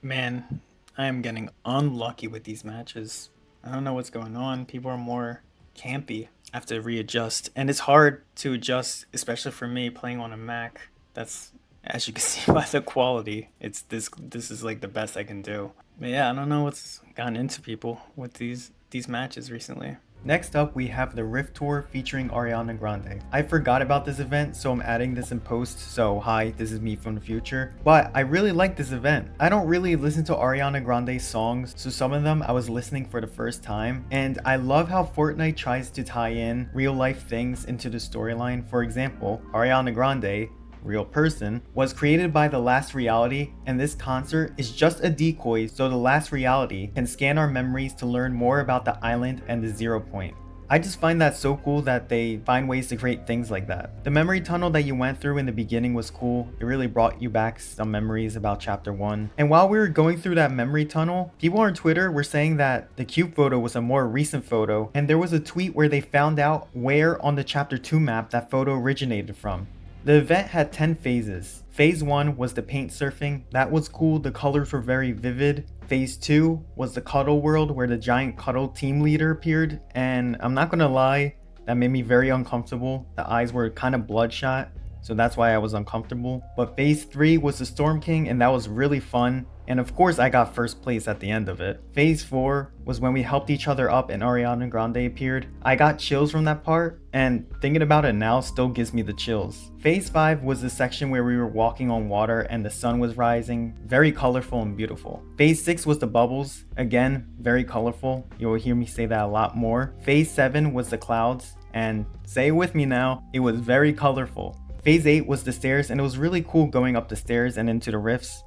Man, I am getting unlucky with these matches. I don't know what's going on. People are more campy. I have to readjust. And it's hard to adjust, especially for me playing on a Mac. That's, as you can see by the quality, it's this is like the best I can do. But yeah, I don't know what's gotten into people with these matches recently. Next up, we have the Rift Tour featuring Ariana Grande. I forgot about this event, so I'm adding this in post, so hi, this is me from the future. But I really like this event. I don't really listen to Ariana Grande's songs, so some of them I was listening for the first time, and I love how Fortnite tries to tie in real life things into the storyline. For example, Ariana Grande, real person, was created by The Last Reality, and this concert is just a decoy so The Last Reality can scan our memories to learn more about the island and the 0 point. I just find that so cool that they find ways to create things like that. The memory tunnel that you went through in the beginning was cool. It really brought you back some memories about chapter 1. And while we were going through that memory tunnel, people on Twitter were saying that the cube photo was a more recent photo, and there was a tweet where they found out where on the chapter 2 map that photo originated from. The event had 10 phases. Phase 1 was the paint surfing. That was cool, the colors were very vivid. Phase 2 was the cuddle world where the giant cuddle team leader appeared, and I'm not gonna lie, that made me very uncomfortable. The eyes were kind of bloodshot, so that's why I was uncomfortable. But phase 3 was the Storm King, and that was really fun. And of course I got first place at the end of it. Phase 4 was when we helped each other up and Ariana Grande appeared. I got chills from that part, and thinking about it now still gives me the chills. Phase 5 was the section where we were walking on water and the sun was rising. Very colorful and beautiful. Phase 6 was the bubbles. Again, very colorful. You'll hear me say that a lot more. Phase 7 was the clouds, and say it with me now, it was very colorful. Phase 8 was the stairs, and it was really cool going up the stairs and into the rifts.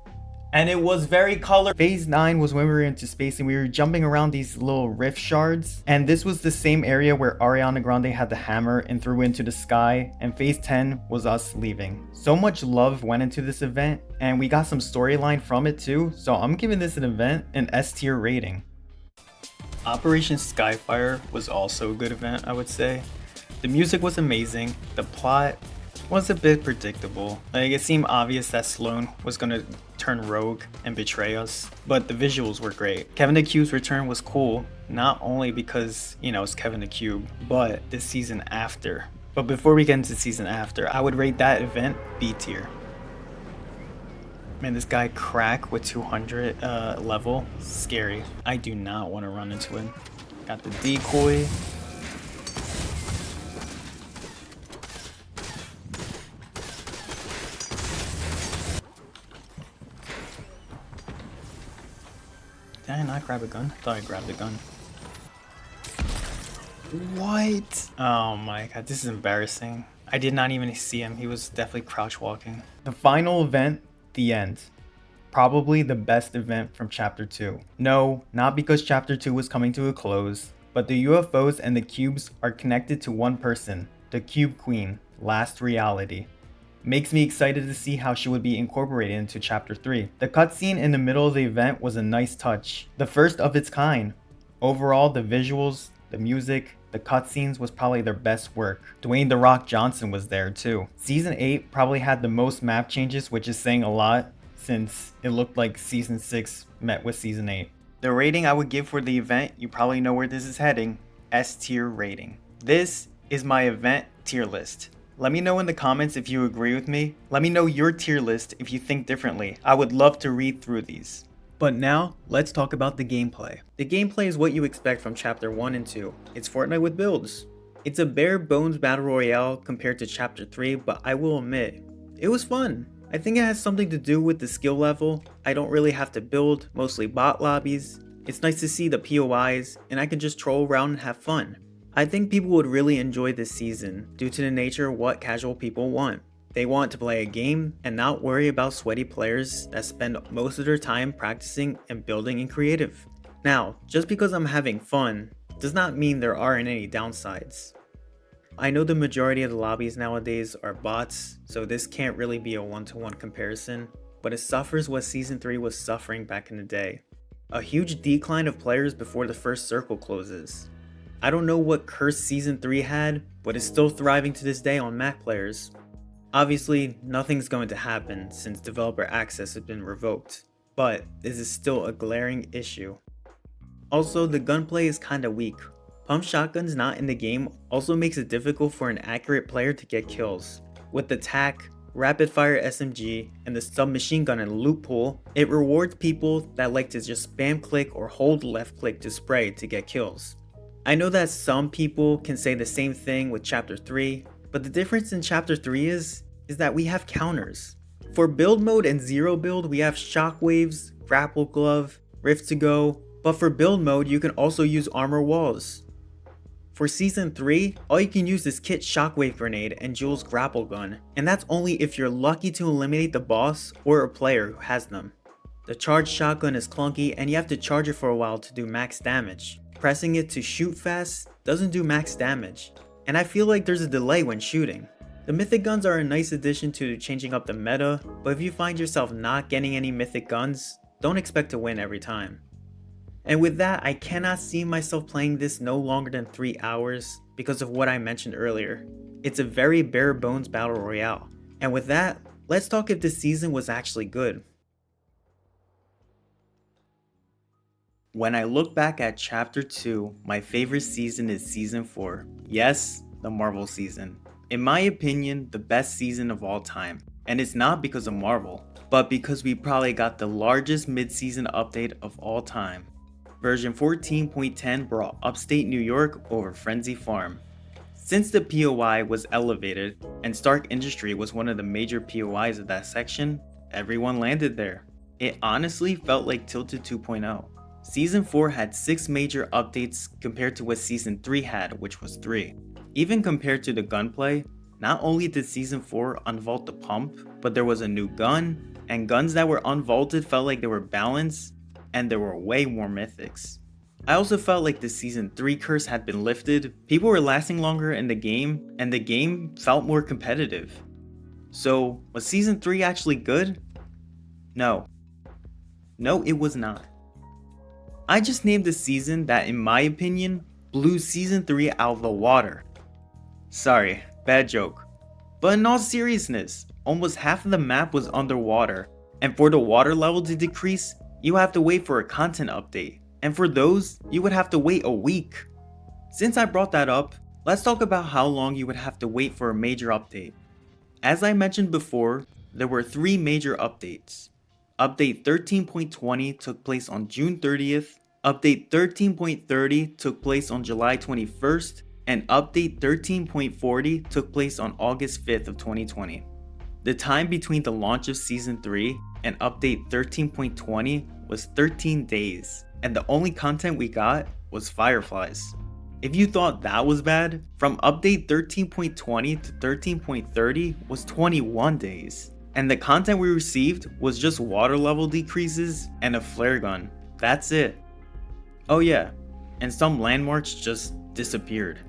And it was very color. Phase 9 was when we were into space and we were jumping around these little rift shards. And this was the same area where Ariana Grande had the hammer and threw into the sky. And phase 10 was us leaving. So much love went into this event, and we got some storyline from it too. So I'm giving this an event an S tier rating. Operation Skyfire was also a good event, I would say. The music was amazing. The plot was a bit predictable. Like, it seemed obvious that Sloan was gonna turn rogue and betray us, but the visuals were great. Kevin the Cube's return was cool, not only because, you know, it's Kevin the Cube, but the season after. But before we get into season after, I would rate that event B tier. Man, this guy Crack with 200 level, scary. I do not want to run into him. Got the decoy. Did I not grab a gun? I thought I grabbed a gun. What? Oh my god, this is embarrassing. I did not even see him. He was definitely crouch walking. The final event, the end. Probably the best event from chapter 2. No, not because chapter 2 was coming to a close, but the UFOs and the cubes are connected to one person, the Cube Queen, Last Reality. Makes me excited to see how she would be incorporated into Chapter 3. The cutscene in the middle of the event was a nice touch, the first of its kind. Overall, the visuals, the music, the cutscenes was probably their best work. Dwayne "The Rock" Johnson was there too. Season 8 probably had the most map changes, which is saying a lot since it looked like Season 6 met with Season 8. The rating I would give for the event, you probably know where this is heading, S tier rating. This is my event tier list. Let me know in the comments if you agree with me. Let me know your tier list if you think differently. I would love to read through these. But now, let's talk about the gameplay. The gameplay is what you expect from Chapter 1 and 2. It's Fortnite with builds. It's a bare bones battle royale compared to Chapter 3, but I will admit, it was fun. I think it has something to do with the skill level. I don't really have to build, mostly bot lobbies. It's nice to see the POIs, and I can just troll around and have fun. I think people would really enjoy this season due to the nature of what casual people want. They want to play a game and not worry about sweaty players that spend most of their time practicing and building in creative. Now, just because I'm having fun does not mean there aren't any downsides. I know the majority of the lobbies nowadays are bots, so this can't really be a one-to-one comparison, but it suffers what Season 3 was suffering back in the day. A huge decline of players before the first circle closes. I don't know what curse Season 3 had, but it's still thriving to this day on Mac players. Obviously, nothing's going to happen since developer access has been revoked, but this is still a glaring issue. Also, the gunplay is kinda weak. Pump shotguns not in the game also makes it difficult for an accurate player to get kills. With the TAC, rapid fire SMG, and the submachine gun and loot pool, it rewards people that like to just spam click or hold left click to spray to get kills. I know that some people can say the same thing with Chapter 3, but the difference in Chapter 3 is that we have counters. For build mode and zero build, we have shockwaves, grapple glove, rift to go, but for build mode, you can also use armor walls. For Season 3, all you can use is Kit shockwave grenade and Jules grapple gun, and that's only if you're lucky to eliminate the boss or a player who has them. The charged shotgun is clunky and you have to charge it for a while to do max damage. Pressing it to shoot fast doesn't do max damage, and I feel like there's a delay when shooting. The mythic guns are a nice addition to changing up the meta, but if you find yourself not getting any mythic guns, don't expect to win every time. And with that, I cannot see myself playing this no longer than 3 hours because of what I mentioned earlier. It's a very bare bones battle royale. And with that, let's talk if this season was actually good. When I look back at Chapter 2, my favorite season is Season 4. Yes, the Marvel season. In my opinion, the best season of all time. And it's not because of Marvel, but because we probably got the largest mid-season update of all time. Version 14.10 brought upstate New York over Frenzy Farm. Since the POI was elevated, and Stark Industry was one of the major POIs of that section, everyone landed there. It honestly felt like Tilted 2.0. Season 4 had 6 major updates compared to what Season 3 had, which was 3. Even compared to the gunplay, not only did Season 4 unvault the pump, but there was a new gun, and guns that were unvaulted felt like they were balanced, and there were way more mythics. I also felt like the Season 3 curse had been lifted, people were lasting longer in the game, and the game felt more competitive. So, was Season 3 actually good? No. No, it was not. I just named a season that, in my opinion, blew Season 3 out of the water. Sorry, bad joke. But in all seriousness, almost half of the map was underwater, and for the water level to decrease, you have to wait for a content update, and for those, you would have to wait a week. Since I brought that up, let's talk about how long you would have to wait for a major update. As I mentioned before, there were 3 major updates. Update 13.20 took place on June 30th, Update 13.30 took place on July 21st, and Update 13.40 took place on August 5th of 2020. The time between the launch of Season 3 and Update 13.20 was 13 days, and the only content we got was Fireflies. If you thought that was bad, from Update 13.20 to 13.30 was 21 days. And the content we received was just water level decreases and a flare gun. That's it. Oh yeah, and some landmarks just disappeared.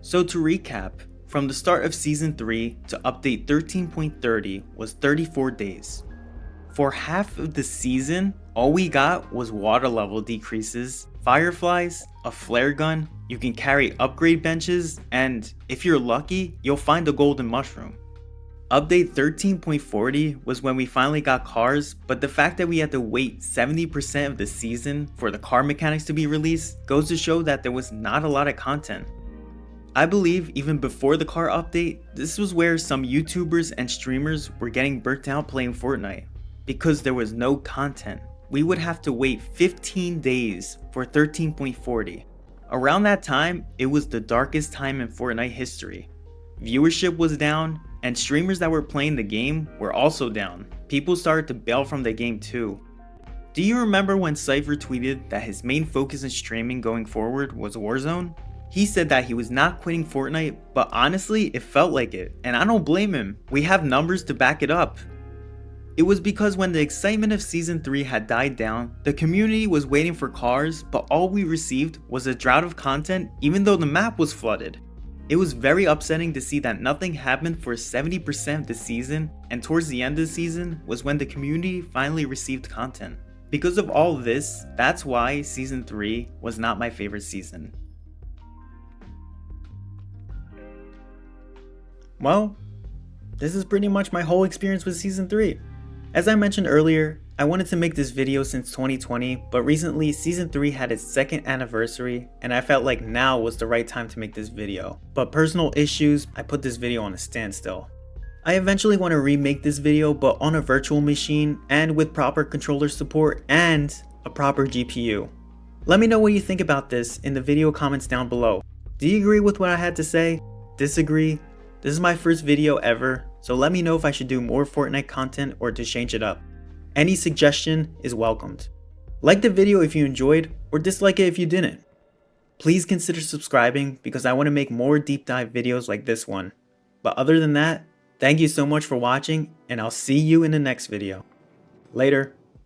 So to recap, from the start of Season 3 to update 13.30 was 34 days. For half of the season, all we got was water level decreases, fireflies, a flare gun, you can carry upgrade benches, and if you're lucky, you'll find a golden mushroom. Update 13.40 was when we finally got cars, but the fact that we had to wait 70% of the season for the car mechanics to be released goes to show that there was not a lot of content. I believe even before the car update, this was where some YouTubers and streamers were getting burnt out playing Fortnite. Because there was no content, we would have to wait 15 days for 13.40. Around that time, it was the darkest time in Fortnite history. Viewership was down, and streamers that were playing the game were also down. People started to bail from the game too. Do you remember when Cypher tweeted that his main focus in streaming going forward was Warzone? He said that he was not quitting Fortnite, but honestly, it felt like it, and I don't blame him. We have numbers to back it up. It was because when the excitement of Season 3 had died down, the community was waiting for cars, but all we received was a drought of content even though the map was flooded. It was very upsetting to see that nothing happened for 70% of the season, and towards the end of the season was when the community finally received content. Because of all this, that's why Season 3 was not my favorite season. Well, this is pretty much my whole experience with Season 3. As I mentioned earlier, I wanted to make this video since 2020, but recently Season 3 had its 2nd anniversary and I felt like now was the right time to make this video. But personal issues, I put this video on a standstill. I eventually want to remake this video but on a virtual machine and with proper controller support and a proper GPU. Let me know what you think about this in the video comments down below. Do you agree with what I had to say? Disagree? This is my first video ever, so let me know if I should do more Fortnite content or to change it up. Any suggestion is welcomed. Like the video if you enjoyed, or dislike it if you didn't. Please consider subscribing because I want to make more deep dive videos like this one. But other than that, thank you so much for watching and I'll see you in the next video. Later.